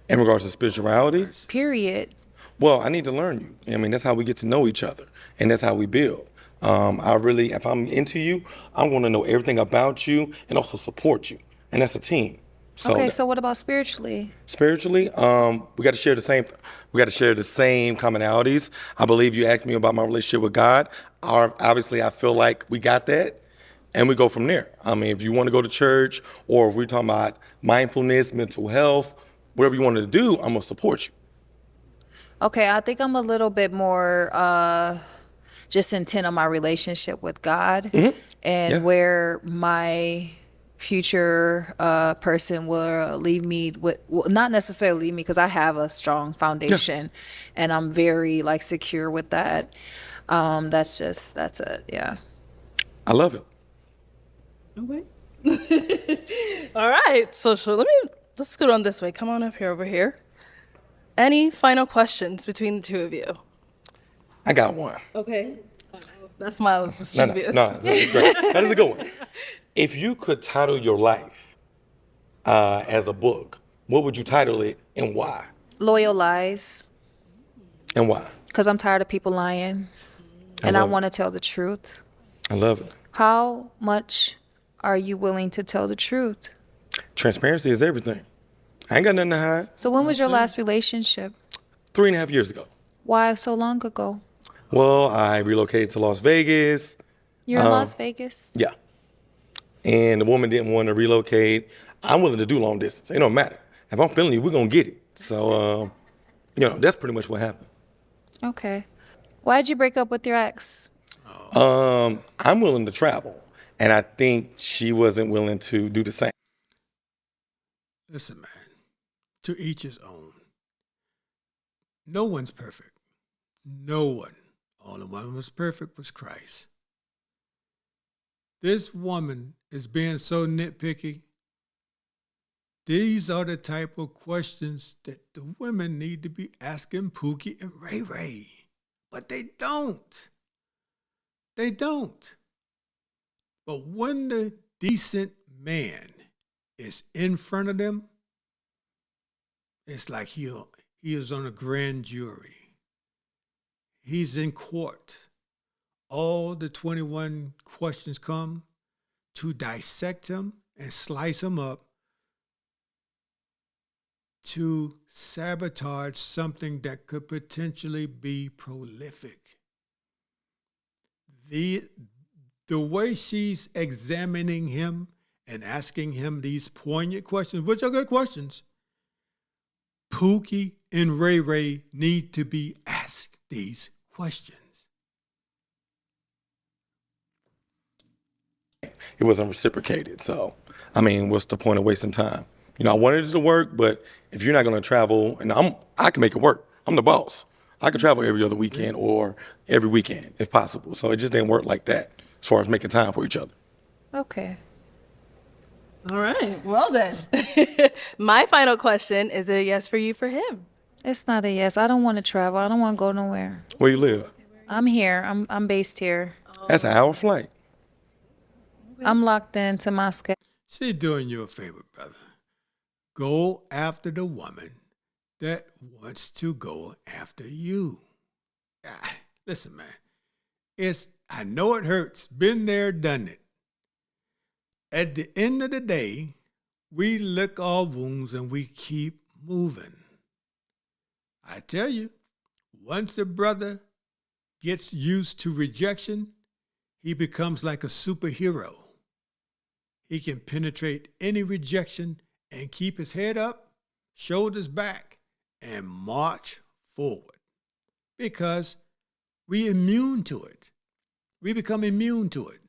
In regards to spirituality? Period. Well, I need to learn you. I mean, that's how we get to know each other, and that's how we build. If I'm into you, I'm going to know everything about you and also support you, and that's a team. So what about spiritually? Spiritually, we got to share the same. We got to share the same commonalities. I believe you asked me about my relationship with God. Obviously, I feel like we got that, and we go from there. I mean, if you want to go to church, or if we're talking about mindfulness, mental health, whatever you want to do, I'm gonna support you. Okay, I think I'm a little bit more just intent on my relationship with God and where my future person will leave me with, well, not necessarily leave me because I have a strong foundation and I'm very like secure with that. That's it. Yeah. I love it. Okay. All right. So let's go on this way. Come on up here, over here. Any final questions between the two of you? I got one. Okay. That smile is mischievous. No, that's great. That is a good one. If you could title your life as a book, what would you title it and why? Loyal Lies. And why? Because I'm tired of people lying and I want to tell the truth. I love it. How much are you willing to tell the truth? Transparency is everything. I ain't got nothing to hide. So when was your last relationship? 3.5 years ago. Why so long ago? Well, I relocated to Las Vegas. You're in Las Vegas? Yeah. And the woman didn't want to relocate. I'm willing to do long distance. It don't matter. If I'm feeling you, we're going to get it. So, that's pretty much what happened. Okay. Why'd you break up with your ex? I'm willing to travel. And I think she wasn't willing to do the same. Listen, man, to each his own. No one's perfect. No one. Only one was perfect was Christ. This woman is being so nitpicky. These are the type of questions that the women need to be asking Pookie and Ray Ray. But they don't. They don't. But when the decent man is in front of them, it's like he is on a grand jury. He's in court. All the 21 questions come to dissect him and slice him up to sabotage something that could potentially be prolific. The way she's examining him and asking him these poignant questions, which are good questions, Pookie and Ray Ray need to be asked these questions. It wasn't reciprocated. So, what's the point of wasting time? I wanted it to work, but if you're not going to travel, and I can make it work. I'm the boss. I can travel every other weekend or every weekend if possible. So it just didn't work like that as far as making time for each other. Okay. All right. Well then, my final question, is it a yes for you for him? It's not a yes. I don't want to travel. I don't want to go nowhere. Where you live? I'm here. I'm based here. That's an hour flight. I'm locked into my schedule. She's doing you a favor, brother. Go after the woman that wants to go after you. Listen, man. I know it hurts. Been there, done it. At the end of the day, we lick our wounds and we keep moving. I tell you, once a brother gets used to rejection, he becomes like a superhero. He can penetrate any rejection and keep his head up, shoulders back, and march forward. Because we're immune to it. We become immune to it.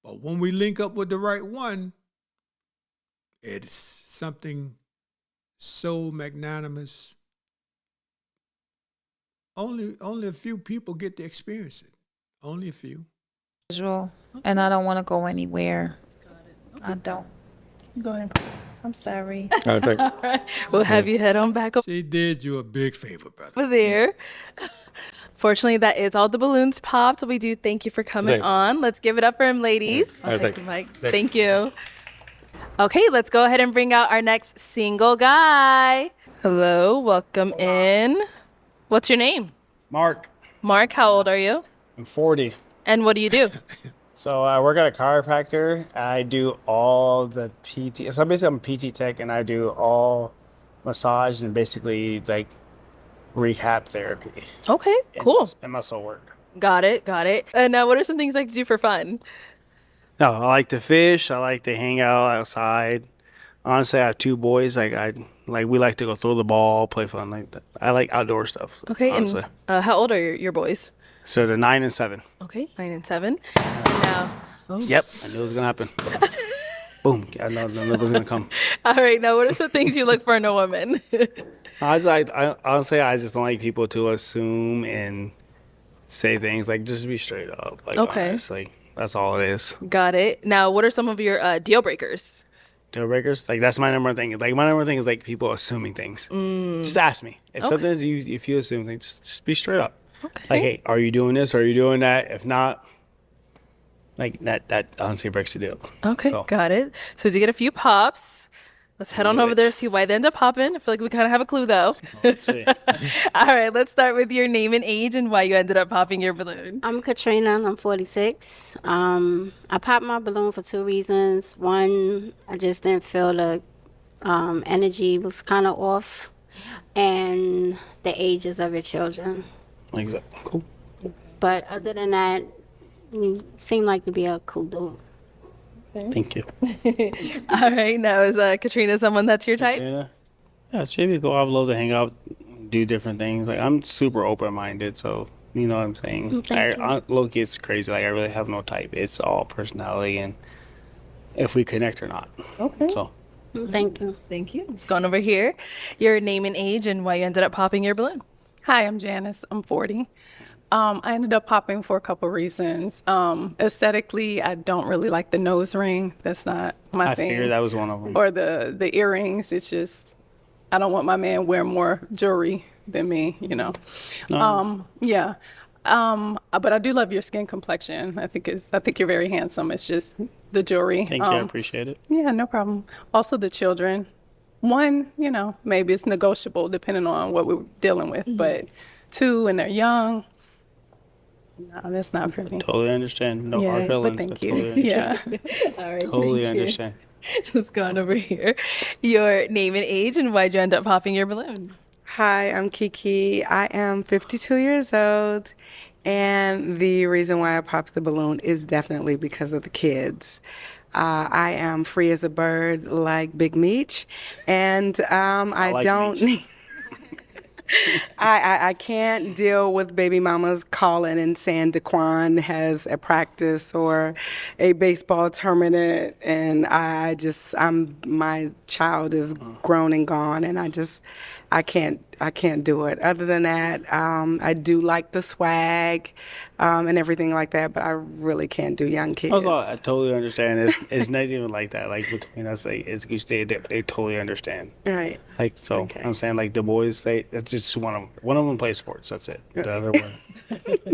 But when we link up with the right one, it's something so magnanimous. Only a few people get to experience it. Only a few. And I don't want to go anywhere. I don't. Go ahead. I'm sorry. All right. We'll have you head on back over She did you a big favor, brother. there. Fortunately, that is all the balloons popped. We do thank you for coming on. Let's give it up for him, ladies. I'll take the mic. Thank you. Okay, let's go ahead and bring out our next single guy. Hello, welcome in. What's your name? Mark. Mark, how old are you? I'm 40. And what do you do? So I work at a chiropractor. I do all the PT. So basically I'm a PT tech and I do all massage and basically like rehab therapy. Okay, cool. And muscle work. Got it. And what are some things you like to do for fun? No, I like to fish. I like to hang out outside. Honestly, I have two boys. We like to go throw the ball, play fun like that. I like outdoor stuff. Okay, honestly. and how old are your boys? So they're 9 and 7. Okay, 9 and 7. And now, Yep, I knew it was gonna happen. Boom! I know it was gonna come. all right, now what are some things you look for in a woman? I honestly, I just don't like people to assume and say things like just be straight up. Like, Okay. honestly, that's all it is. Got it. Now, what are some of your deal breakers? Deal breakers, like that's my number one thing. Like my number one thing is like people assuming things. Just ask me if Okay. something is if you assume things, just be straight up. Okay. Like, hey, are you doing this? Are you doing that? If not, like that honestly breaks the deal. Okay, So, got it. So to get a few pops, let's head on over there, see why they end up popping. I feel like we kind of have a clue though. let's see. All right, let's start with your name and age and why you ended up popping your balloon. I'm Katrina. I'm 46. I popped my balloon for 2 reasons. One, I just didn't feel the energy was kind of off, and the ages of your children. Like that. Cool. But other than that, you seem like to be a cool dude. Thank you. All right, now is Katrina someone that's your type? Yeah, she be cool. I would love to hang out, do different things. Like I'm super open minded, so you know what I'm saying. Look, it's crazy. Like I really have no type. It's all personality and if we connect or not. Okay. So. Thank you. Thank you. Let's go on over here. Your name and age and why you ended up popping your balloon. Hi, I'm Janice. I'm 40. I ended up popping for a couple reasons. Aesthetically, I don't really like the nose ring. That's not my thing. I figured that was one of them. Or the earrings. It's just, I don't want my man wearing more jewelry than me, you know. Yeah. But I do love your skin complexion. I think you're very handsome. It's just the jewelry. Thank you. I appreciate it. Yeah, no problem. Also the children. One, you know, maybe it's negotiable depending on what we're dealing with. But 2, and they're young. No, that's not for me. Totally understand. No hard feelings. But thank I you. Totally Yeah. All right. Totally thank you. understand. Let's go on over here. Your name and age and why'd you end up popping your balloon? Hi, I'm Kiki. I am 52 years old, and the reason why I popped the balloon is definitely because of the kids. I am free as a bird like Big Meech, and I like don't need. I can't deal with baby mamas calling and saying Daquan has a practice or a baseball tournament, and my child is grown and gone, and I can't do it. Other than that, I do like the swag and everything like that, but I really can't do young kids. Also, I totally understand. It's not even like that. Like between us, like it's you say they totally understand. Right. Like so, Okay. I'm saying like the boys, it's just one of them. One of them plays sports. That's it. The other one,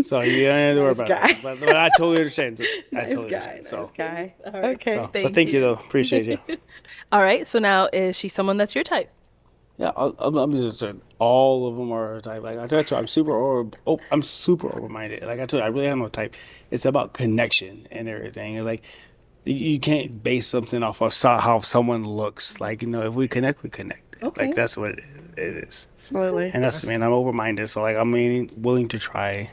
So you don't have to worry about Nice that. But I totally understand. I totally guy, understand. So, nice guy. All right. Okay. so but thank you though. Appreciate you. All right. So now, is she someone that's your type? Yeah, I'm just saying, all of them are type. Like I told you, I'm super open-minded. Like I told you, I really have no type. It's about connection and everything. And like you can't base something off of how someone looks. Like if we connect, we connect. Okay. Like that's what it is. Absolutely. And that's I'm open-minded. So like willing to try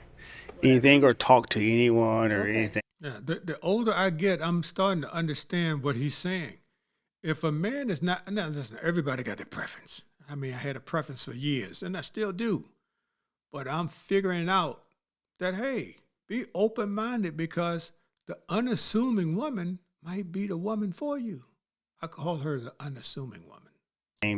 anything or talk to anyone or anything. Yeah, the older I get, I'm starting to understand what he's saying. If a man is not, now listen, everybody got their preference. I mean, I had a preference for years, and I still do. But I'm figuring out that, hey, be open-minded because the unassuming woman might be the woman for you. I call her the unassuming woman.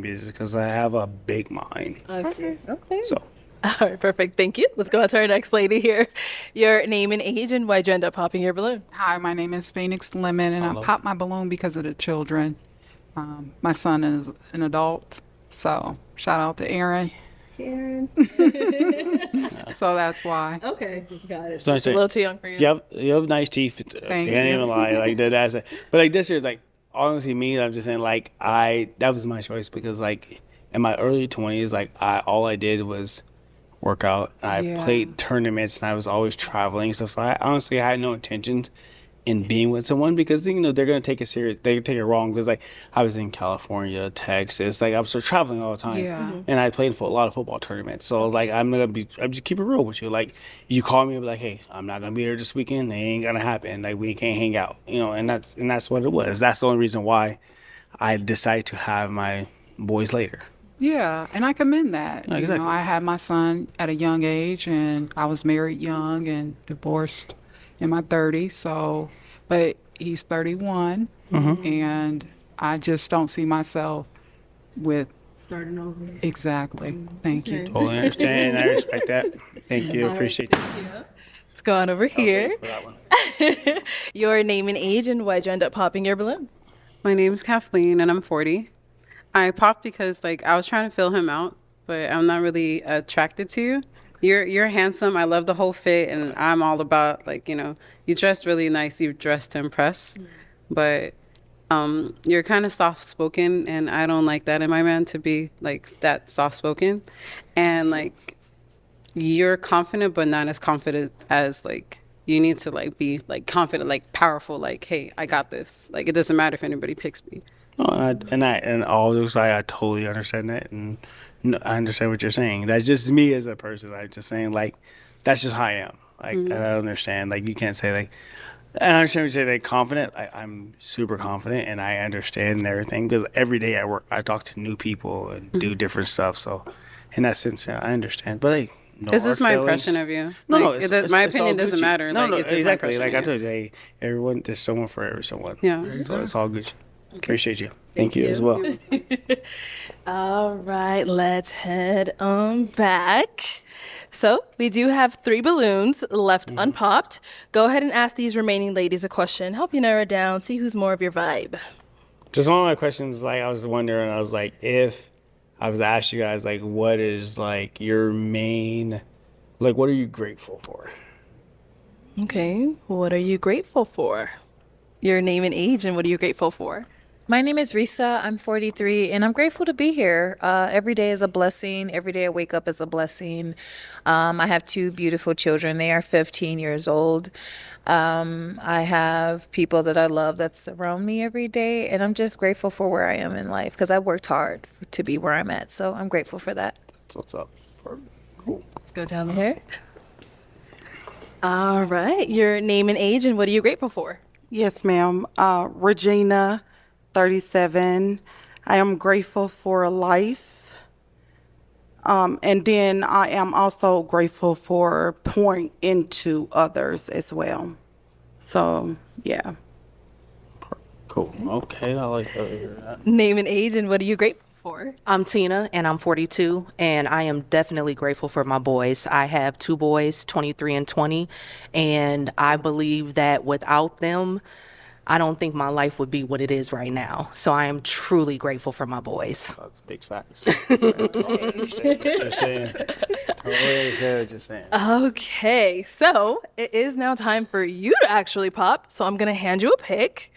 Is because I have a big mind. I see. Okay. So All right, perfect. Thank you. Let's go on to our next lady here. Your name and age, and why'd you end up popping your balloon? Hi, my name is Phoenix Lemon, and Hello. I popped my balloon because of the children. My son is an adult, so shout out to Aaron. Karen. So that's why. Okay, got it. So I It's a say, little too young for you. You have nice teeth. Thank Can't you. even lie. Like that's it. But like this year's like honestly me. I'm just saying like that was my choice because like in my early 20s like all I did was work out. And I Yeah. played tournaments and I was always traveling and stuff. So I honestly had no intentions in being with someone because they're gonna take it serious. They take it wrong because like I was in California, Texas, like I was traveling all the time, Yeah. Mhm. and I played for a lot of football tournaments. So like I'm just keep it real with you. Like you call me and be like, hey, I'm not gonna be there this weekend. It ain't gonna happen. Like we can't hang out, and that's what it was. That's the only reason why I decided to have my boys later. Yeah, and I commend that. Yeah, You exactly. know, I had my son at a young age, and I was married young and divorced in my 30s. So, but he's 31, and I just don't see myself with Starting over. exactly. Thank you. Totally understand. I respect that. Thank you. Appreciate you. Let's go on over here. For that one. Your name and age, and why'd you end up popping your balloon? My name's Kathleen, and I'm 40. I popped because I was trying to fill him out, but I'm not really attracted to you. You're handsome. I love the whole fit, and I'm all about you dress really nice. You dress to impress, but you're kind of soft spoken, and I don't like that in my man to be that soft spoken, and you're confident, but not as confident as you need to be confident, powerful. Hey, I got this. It doesn't matter if anybody picks me. No, and all those I totally understand that, and I understand what you're saying. That's just me as a person. I'm just saying that's just how I am. And I understand. You can't say I understand what you say. Confident. I'm super confident, and I understand and everything because every day at work I talk to new people and do different stuff. So, in that sense, yeah, I understand. But no It's just hard my feelings. impression of you. No, My it's all opinion doesn't Gucci. matter. No, It's just my exactly. impression Like of I you. told you, hey, everyone, there's someone for every someone. Yeah. So it's all Gucci. Appreciate you. Thank you as well. All right, let's head on back. So we do have 3 balloons left unpopped. Go ahead and ask these remaining ladies a question. Help you narrow it down. See who's more of your vibe. Just one of my questions, I was wondering, I was if I was to ask you guys, what is your main, what are you grateful for? Okay, what are you grateful for? Your name and age, and what are you grateful for? My name is Risa. I'm 43, and I'm grateful to be here. Every day is a blessing. Every day I wake up is a blessing. I have 2 beautiful children. They are 15 years old. I have people that I love that surround me every day, and I'm just grateful for where I am in life because I worked hard to be where I'm at. So I'm grateful for that. That's what's up. Perfect. Cool. Let's go down here. All right, your name and age, and what are you grateful for? Yes, ma'am. Regina, 37. I am grateful for life. And then I am also grateful for pouring into others as well. So, yeah. Cool. Okay, I like to hear that. Name and age, and what are you grateful for? I'm Tina, and I'm 42, and I am definitely grateful for my boys. I have 2 boys, 23 and 20, and I believe that without them, I don't think my life would be what it is right now. So I am truly grateful for my boys. That's big facts. Totally understand what you're saying. Totally understand what you're saying. Okay, so it is now time for you to actually pop. So I'm gonna hand you a pick.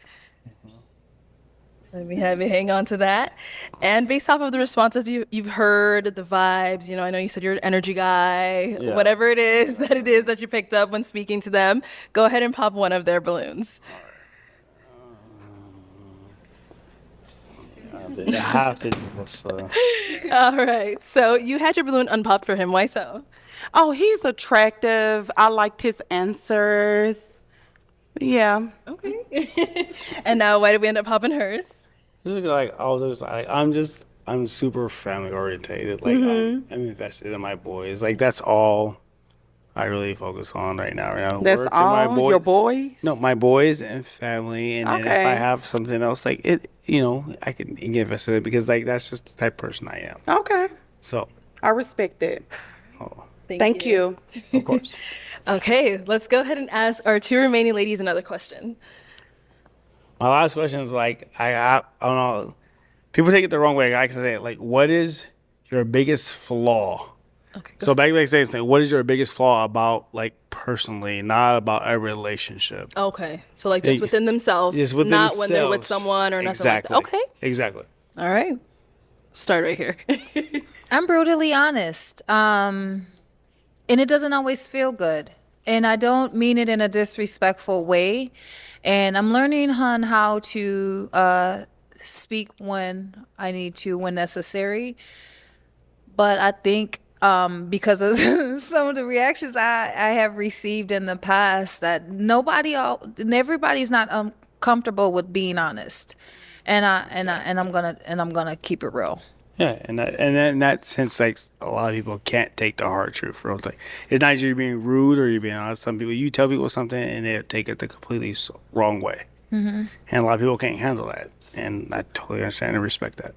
Let me have you hang on to that. And based off of the responses you've heard, the vibes, I know you said you're an energy guy, Yeah. whatever it is that you picked up when speaking to them, go ahead and pop one of their balloons. I have to do this. All right, so you had your balloon unpopped for him. Why so? Oh, he's attractive. I liked his answers. Yeah. Okay. And now why did we end up popping hers? This is like all those. Like, I'm super family orientated. Like I'm invested in my boys. Like that's all I really focus on right now. That's Work and my all? Your boys? No, my boys and family. And then if Okay. I have something else, like it, I can get invested in it because like that's just the type of person I am. Okay. So, I respect that. oh, Thank you. of course. Okay, let's go ahead and ask our two remaining ladies another question. My last question is like I don't know. People take it the wrong way. I can say it, like, what is your biggest flaw? Okay. So back to saying, what is your biggest flaw about like personally, not about a relationship? Okay, so like just Yeah, within themselves, just within not when they're with themselves. someone or nothing Exactly. like that. Okay, Exactly. all right. Start right here. I'm brutally honest. And it doesn't always feel good. And I don't mean it in a disrespectful way. And I'm learning on how to speak when I need to, when necessary. But I think because of some of the reactions I have received in the past, that everybody's not comfortable with being honest. And I'm gonna keep it real. Yeah, and in that sense, like a lot of people can't take the hard truth. For like, it's not you're being rude or you're being honest. Some people, you tell people something and they take it the completely wrong way, and a lot of people can't handle that. And I totally understand and respect that.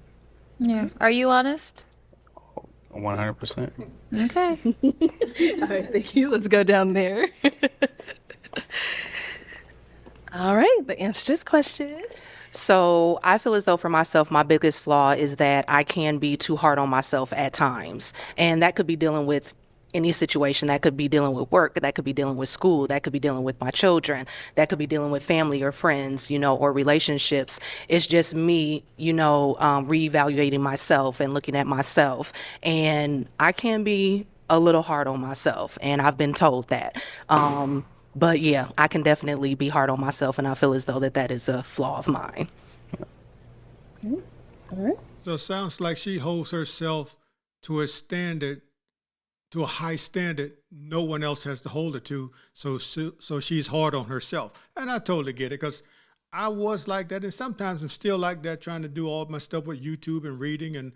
Yeah. Are you honest? 100%. Okay. All right, thank you. Let's go down there. All right, the answer to this question. So I feel as though for myself, my biggest flaw is that I can be too hard on myself at times. And that could be dealing with any situation. That could be dealing with work. That could be dealing with school. That could be dealing with my children. That could be dealing with family or friends, or relationships. It's just me, reevaluating myself and looking at myself. And I can be a little hard on myself. And I've been told that. But yeah, I can definitely be hard on myself, and I feel as though that is a flaw of mine. All right. So it sounds like she holds herself to a standard, to a high standard no one else has to hold her to. So she's hard on herself. And I totally get it, because I was like that. And sometimes I'm still like that, trying to do all my stuff with YouTube and reading and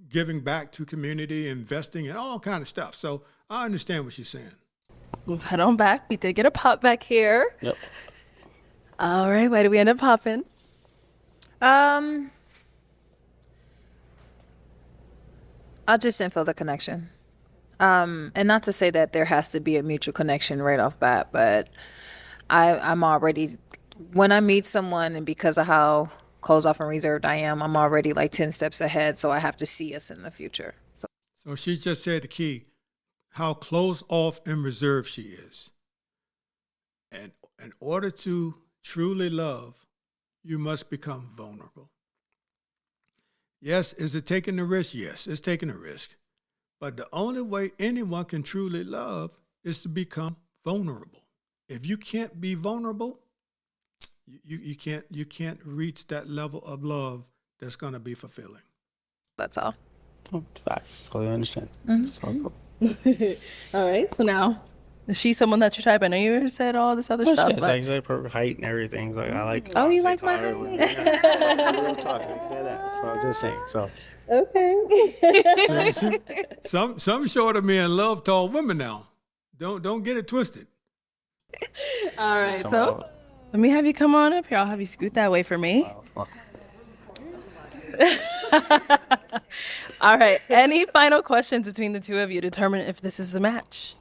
giving back to community, investing and all kind of stuff. So I understand what she's saying. Let's head on back. We did get a pop back here. Yep. All right, why did we end up popping? I just didn't feel the connection. And not to say that there has to be a mutual connection right off bat, but I'm already, when I meet someone, and because of how closed off and reserved I am, I'm already like 10 steps ahead, so I have to see us in the future. So she just said the key, how closed off and reserved she is. And in order to truly love, you must become vulnerable. Yes, is it taking the risk? Yes, it's taking a risk. But the only way anyone can truly love is to become vulnerable. If you can't be vulnerable, you can't reach that level of love that's going to be fulfilling. That's all. Oh, facts. Totally understand. So cool. All right, so now, is she someone that you type? I know you said all this other stuff. It's But... actually perfect height and everything. Like I like. Oh, you like my height? Real talk. So I'm just saying. So. Okay. Some shorter men love tall women now. Don't get it twisted. All right, so let me have you come on up here. I'll have you scoot that way for me. All right. Any final questions between the two of you to determine if this is a match?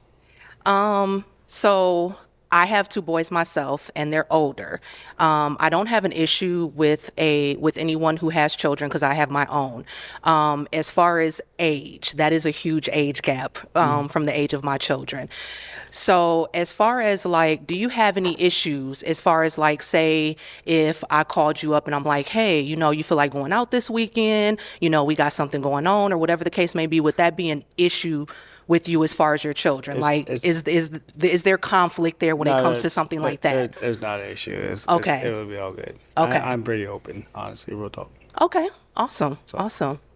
So I have 2 boys myself, and they're older. I don't have an issue with anyone who has children because I have my own. As far as age, that is a huge age gap from the age of my children. So as far as like, do you have any issues as far as like, say, if I called you up and I'm like, hey, you feel like going out this weekend, we got something going on or whatever the case may be, would that be an issue with you as far as your children? Is there conflict there when it comes to something like that? It's not an issue. Okay. It will be all good. Okay. I'm pretty open, honestly, real talk. Okay. Awesome.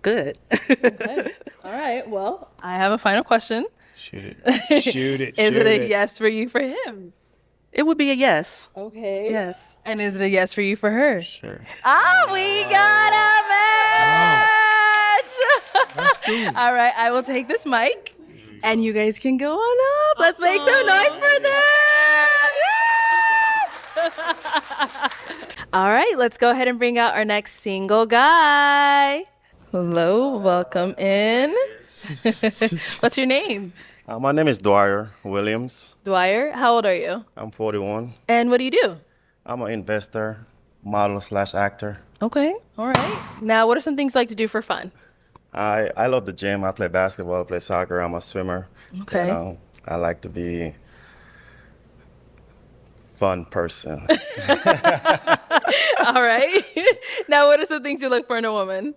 Good. Okay. All right. Well, I have a final question. Shoot it. Shoot it. Is shoot it a yes for you for him? It would be a yes. Okay. Yes. And is it a yes for you for her? Sure. We got a match. All right. I will take this mic, and you guys can go on up. Let's make some noise for them. Yes! All right. Let's go ahead and bring out our next single guy. Hello. Welcome in. What's your name? My name is Dwyer Williams. Dwyer. How old are you? I'm 41. And what do you do? I'm an investor, model/actor. Okay. All right. Now, what are some things you like to do for fun? I love the gym. I play basketball, I play soccer. I'm a swimmer. Okay. I like to be fun person. All right. Now, what are some things you look for in a woman?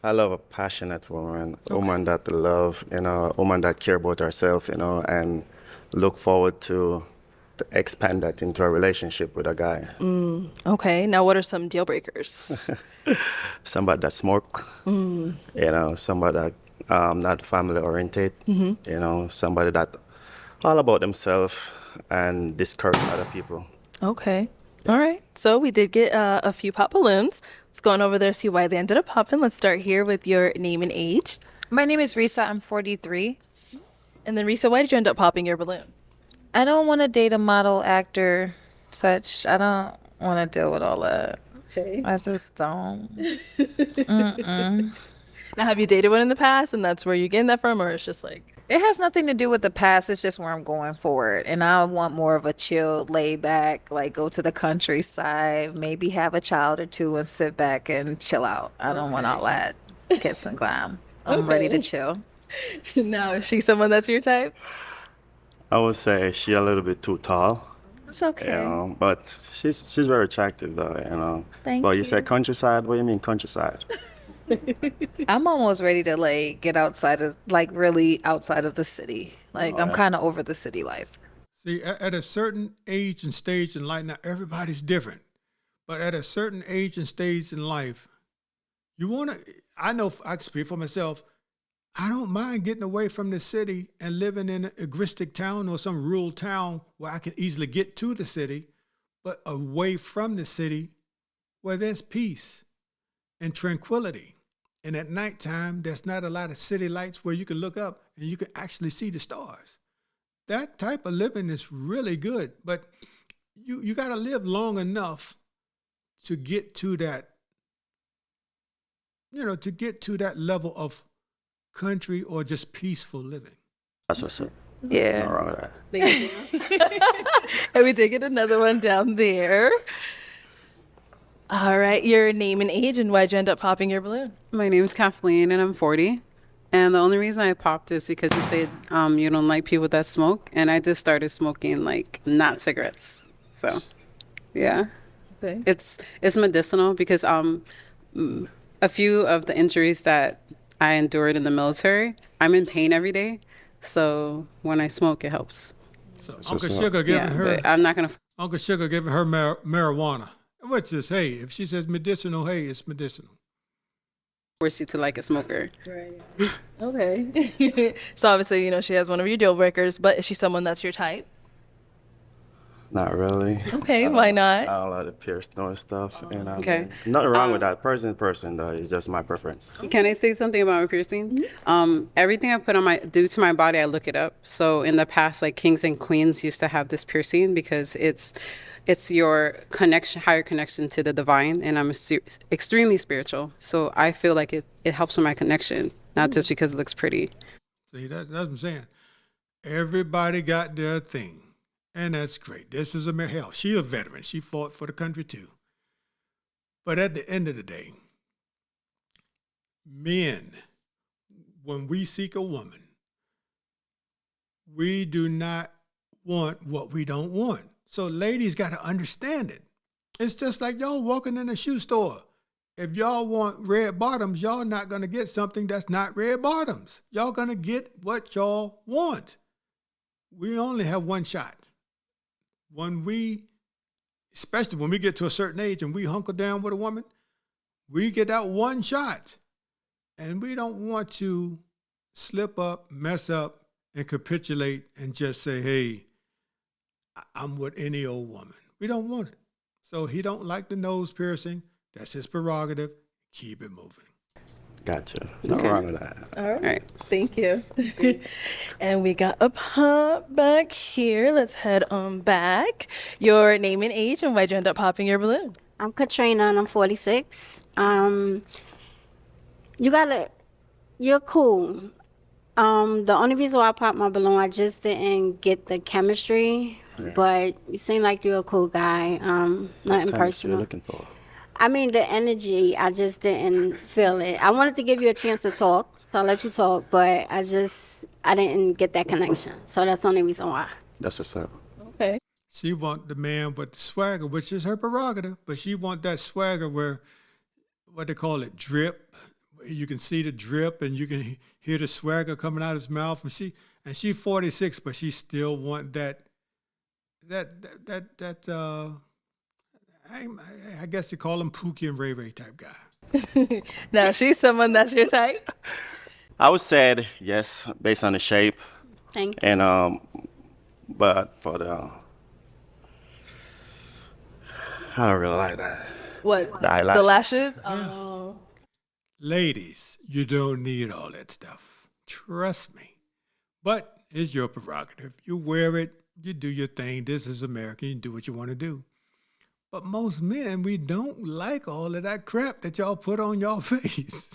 I love a passionate woman, a woman that love, a woman that care about herself, and look forward to expand that into a relationship with a guy. Okay. Now, what are some deal breakers? Somebody that smoke, somebody that not family oriented, somebody that all about themselves and discourage other people. Okay. All right. So we did get a few pop balloons. Let's go on over there, see why they ended up popping. Let's start here with your name and age. My name is Risa. I'm 43. And then, Risa, why did you end up popping your balloon? I don't want to date a model, actor, such. I don't want to deal with all that. Okay. I just don't. Now, have you dated one in the past, and that's where you're getting that from, or it's just like... It has nothing to do with the past. It's just where I'm going forward. And I want more of a chilled, laid back, like go to the countryside, maybe have a child or two and sit back and chill out. I don't want all that kiss and glam. I'm ready to chill. Now, is she someone that's your type? I would say she a little bit too tall. It's okay. But she's very attractive though, Thank But you. you said countryside. What do you mean countryside? I'm almost ready to like get outside of really outside of the city. Like I'm kind of over the city life. See, at a certain age and stage in life, now everybody's different, but at a certain age and stage in life, you want to, I know, I can speak for myself, I don't mind getting away from the city and living in a gristic town or some rural town where I can easily get to the city, but away from the city where there's peace and tranquility. And at nighttime, there's not a lot of city lights where you can look up and you can actually see the stars. That type of living is really good, but you got to live long enough to get to that, to get to that level of country or just peaceful living. That's what's up. Yeah. All right. Thank you. And we did get another one down there. All right, your name and age, and why'd you end up popping your balloon? My name is Kathleen, and I'm 40. And the only reason I popped is because you said you don't like people that smoke, and I just started smoking not cigarettes. So, yeah, Okay. it's medicinal because a few of the injuries that I endured in the military, I'm in pain every day. So when I smoke, it helps. So Uncle Sugar giving her, but I'm not gonna. Uncle Sugar giving her marijuana. Which is, hey, if she says medicinal, hey, it's medicinal. Force you to like a smoker. Right. Okay. So obviously, she has one of your deal breakers, but is she someone that's your type? Not really. Okay, why not? I don't like the pierced nose stuff. Okay. Nothing wrong with that. Person though. It's just my preference. Can I say something about my piercing? Everything I put on due to my body, I look it up. So in the past, kings and queens used to have this piercing because it's your higher connection to the divine, and I'm extremely spiritual. So I feel like it helps with my connection, not just because it looks pretty. See, that's what I'm saying. Everybody got their thing. And that's great. This is hell, she's a veteran. She fought for the country too. But at the end of the day, men, when we seek a woman, we do not want what we don't want. So ladies got to understand it. It's just like y'all walking in a shoe store. If y'all want red bottoms, y'all not going to get something that's not red bottoms. Y'all going to get what y'all want. We only have one shot. Especially when we get to a certain age and we hunker down with a woman, we get that one shot. And we don't want to slip up, mess up, and capitulate and just say, hey, I'm with any old woman. We don't want it. So he don't like the nose piercing. That's his prerogative. Keep it moving. Gotcha. Nothing wrong with that. All right. Thank you. And we got a pop back here. Let's head on back. Your name and age and why'd you end up popping your balloon? I'm Katrina and I'm 46. You're cool. The only reason why I popped my balloon, I just didn't get the chemistry, but you seem like you're a cool guy. Nothing personal. You're looking for? I mean, the energy, I just didn't feel it. I wanted to give you a chance to talk, so I'll let you talk, but I didn't get that connection. So that's the only reason why. That's what's up. Okay. She want the man with the swagger, which is her prerogative, but she want that swagger where, what they call it, drip. You can see the drip and you can hear the swagger coming out of his mouth. And she's 46, but she still want that I guess you call him Pookie and Ray Ray type guy. Now, she's someone that's your type? I would say yes, based on the shape. Thank you. And but for the I don't really like that. What? The eyelashes. The lashes? Yeah. Oh. Ladies, you don't need all that stuff. Trust me. But it's your prerogative. You wear it, you do your thing. This is America. You do what you want to do. But most men, we don't like all of that crap that y'all put on y'all face.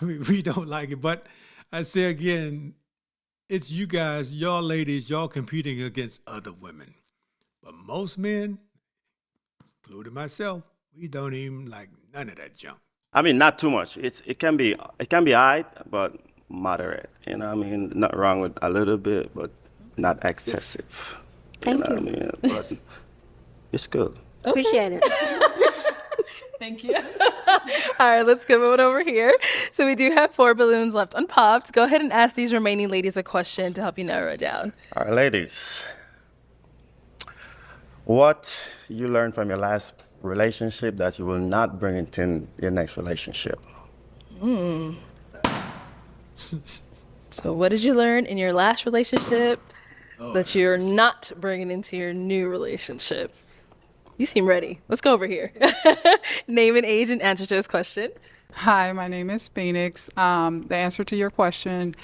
we don't like it. But I say again, it's you guys, y'all ladies, y'all competing against other women. But most men, including myself, we don't even like none of that junk. I mean, not too much. It can be alright, but moderate. You know what I mean? Not wrong with a little bit, but not excessive. Thank you. Know what I mean? But it's good. Appreciate it. Thank you. All right, let's come on over here. So we do have 4 balloons left unpopped. Go ahead and ask these remaining ladies a question to help you narrow it down. All right, ladies. What you learned from your last relationship that you will not bring into your next relationship? So what did you learn in your last relationship that you're not bringing into your new relationship? You seem ready. Let's go over here. Name and age and answer to this question. Hi, my name is Phoenix. The answer to your question,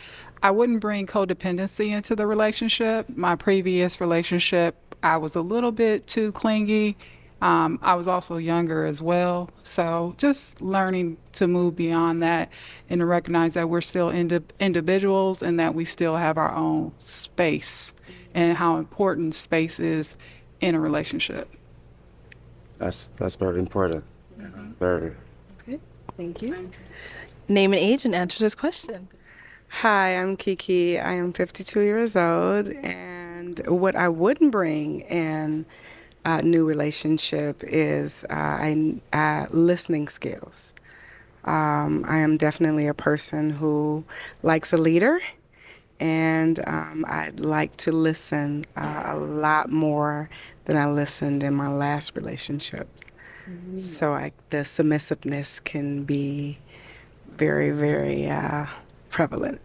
I wouldn't bring codependency into the relationship. My previous relationship, I was a little bit too clingy. I was also younger as well. So just learning to move beyond that and to recognize that we're still individuals and that we still have our own space and how important space is in a relationship. That's very important. Very. Okay, thank you. Name and age and answer to this question. Hi, I'm Kiki. I am 52 years old, and what I wouldn't bring in a new relationship is listening skills. I am definitely a person who likes a leader, and I'd like to listen a lot more than I listened in my last relationship. So the submissiveness can be very, very prevalent.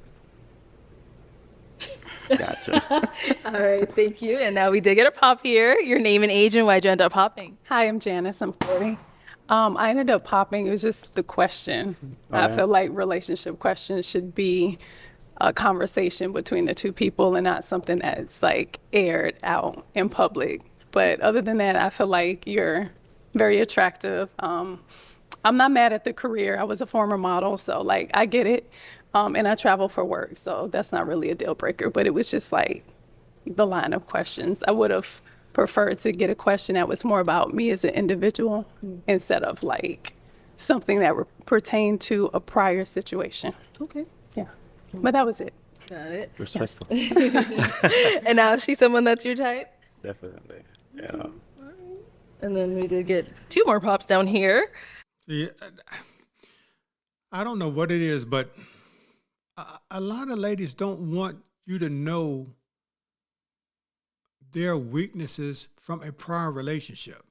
Gotcha. All right, thank you. And now we did get a pop here. Your name and age and why'd you end up popping? Hi, I'm Janice. I'm 40. I ended up popping. It was just the question. I feel like relationship questions should be a conversation between the two people and not something that's like aired out in public. But other than that, I feel like you're very attractive. I'm not mad at the career. I was a former model, so like I get it. And I travel for work, so that's not really a deal breaker. But it was just like the line of questions. I would have preferred to get a question that was more about me as an individual instead of like something that pertained to a prior situation. Okay. Yeah. But that was it. Got it. Respectful. And now is she someone that's your type? Definitely. Yeah. And then we did get 2 more pops down here. See, I don't know what it is, but a lot of ladies don't want you to know their weaknesses from a prior relationship.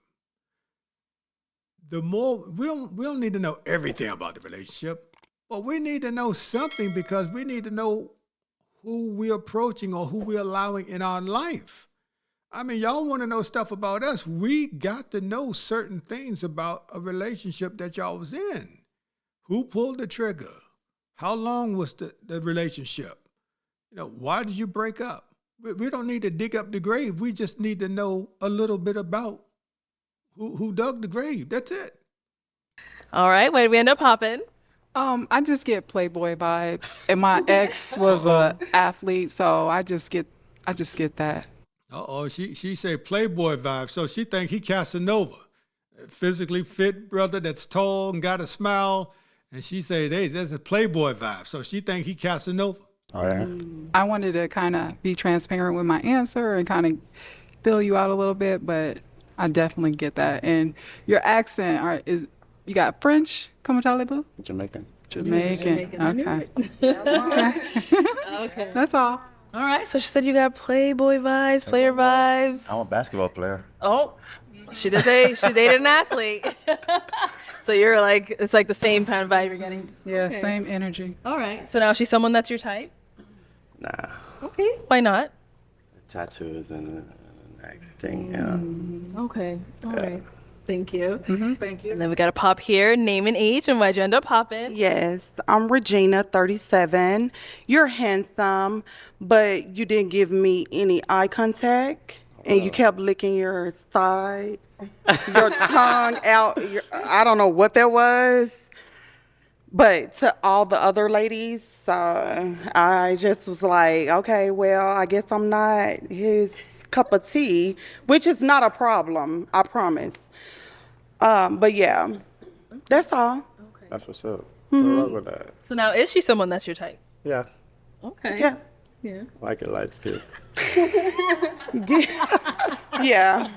The more we don't need to know everything about the relationship, but we need to know something because we need to know who we're approaching or who we're allowing in our life. I mean, y'all want to know stuff about us. We got to know certain things about a relationship that y'all was in. Who pulled the trigger? How long was the relationship? You know, why did you break up? We don't need to dig up the grave. We just need to know a little bit about who dug the grave. That's it. All right, where did we end up popping? I just get Playboy vibes, and my ex was a athlete, so I just get that. She say Playboy vibe. So she think he Casanova, physically fit brother that's tall and got a smile. And she say, hey, there's a Playboy vibe. So she think he Casanova. Oh, yeah. I wanted to kind of be transparent with my answer and kind of fill you out a little bit, but I definitely get that. And your accent, you got French? Comment allez-vous? Jamaican. Jamaican. Okay. Okay. That's all. All right, so she said you got Playboy vibes, player vibes. I'm a basketball player. Oh, she did say she dated an athlete. So you're like, it's like the same kind of vibe you're getting. Yeah, Okay. same energy. All right, so now she's someone that's your type? Nah. Okay, why not? Tattoos and acting, yeah. Okay, all right. Thank you. Thank you. And then we got a pop here, name and age, and why'd you end up popping? Yes, I'm Regina, 37. You're handsome, but you didn't give me any eye contact, and you kept licking your side, your tongue out. I don't know what that was, but to all the other ladies, I just was like, okay, well, I guess I'm not his cup of tea, which is not a problem, I promise. But yeah, that's all. That's what's up. I love with that. So now is she someone that's your type? Yeah. Okay. Yeah. Yeah. Like it light skin. Yeah.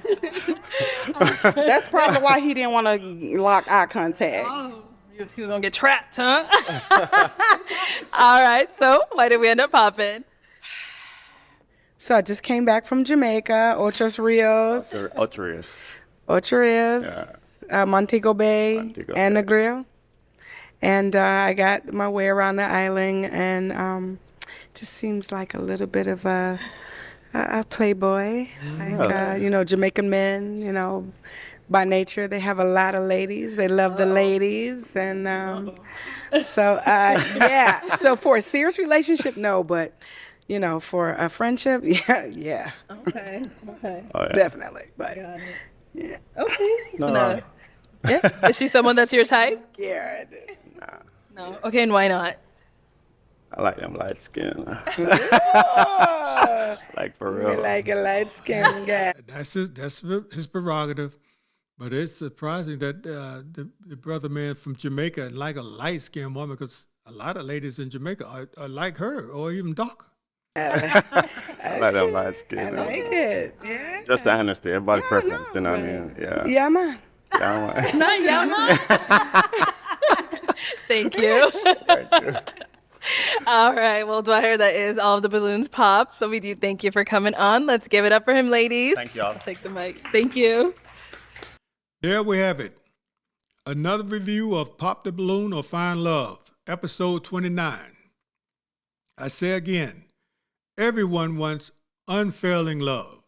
That's probably why he didn't want to lock eye contact. Oh, he was gonna get trapped, huh? All right, so why did we end up popping? So I just came back from Jamaica, Ocho Rios, Montego Bay, and Negril. And I got my way around the island, and just seems like a little bit of a playboy. Like, Jamaican men, by nature, they have a lot of ladies. They love the ladies. And yeah. So for a serious relationship, no, but, for a friendship, yeah. Okay. Oh, yeah. Definitely. But, Got it. yeah. Okay. So now, yeah, is she someone that's your type? Scared. No. Okay, and why not? I like them light skin. Like for We real. like a light-skinned guy. That's his prerogative. But it's surprising that the brother man from Jamaica like a light-skinned woman, because a lot of ladies in Jamaica are like her or even darker. I like them light skin. I like it. Yeah. Just to understand everybody's preference, you know what I mean? Yeah. Yeah, man. Yeah, I'm like- Not Yama. Thank you. Thank you. All right. Well, Dwyer, that is all of the balloons popped. But we do thank you for coming on. Let's give it up for him, ladies. Thank y'all. I'll take the mic. Thank you. There we have it. Another review of Pop the Balloon or Find Love, episode 29. I say again, everyone wants unfailing love.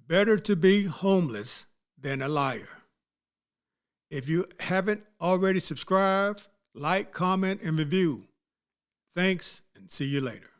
Better to be homeless than a liar. If you haven't already subscribed, like, comment, and review. Thanks, and see you later.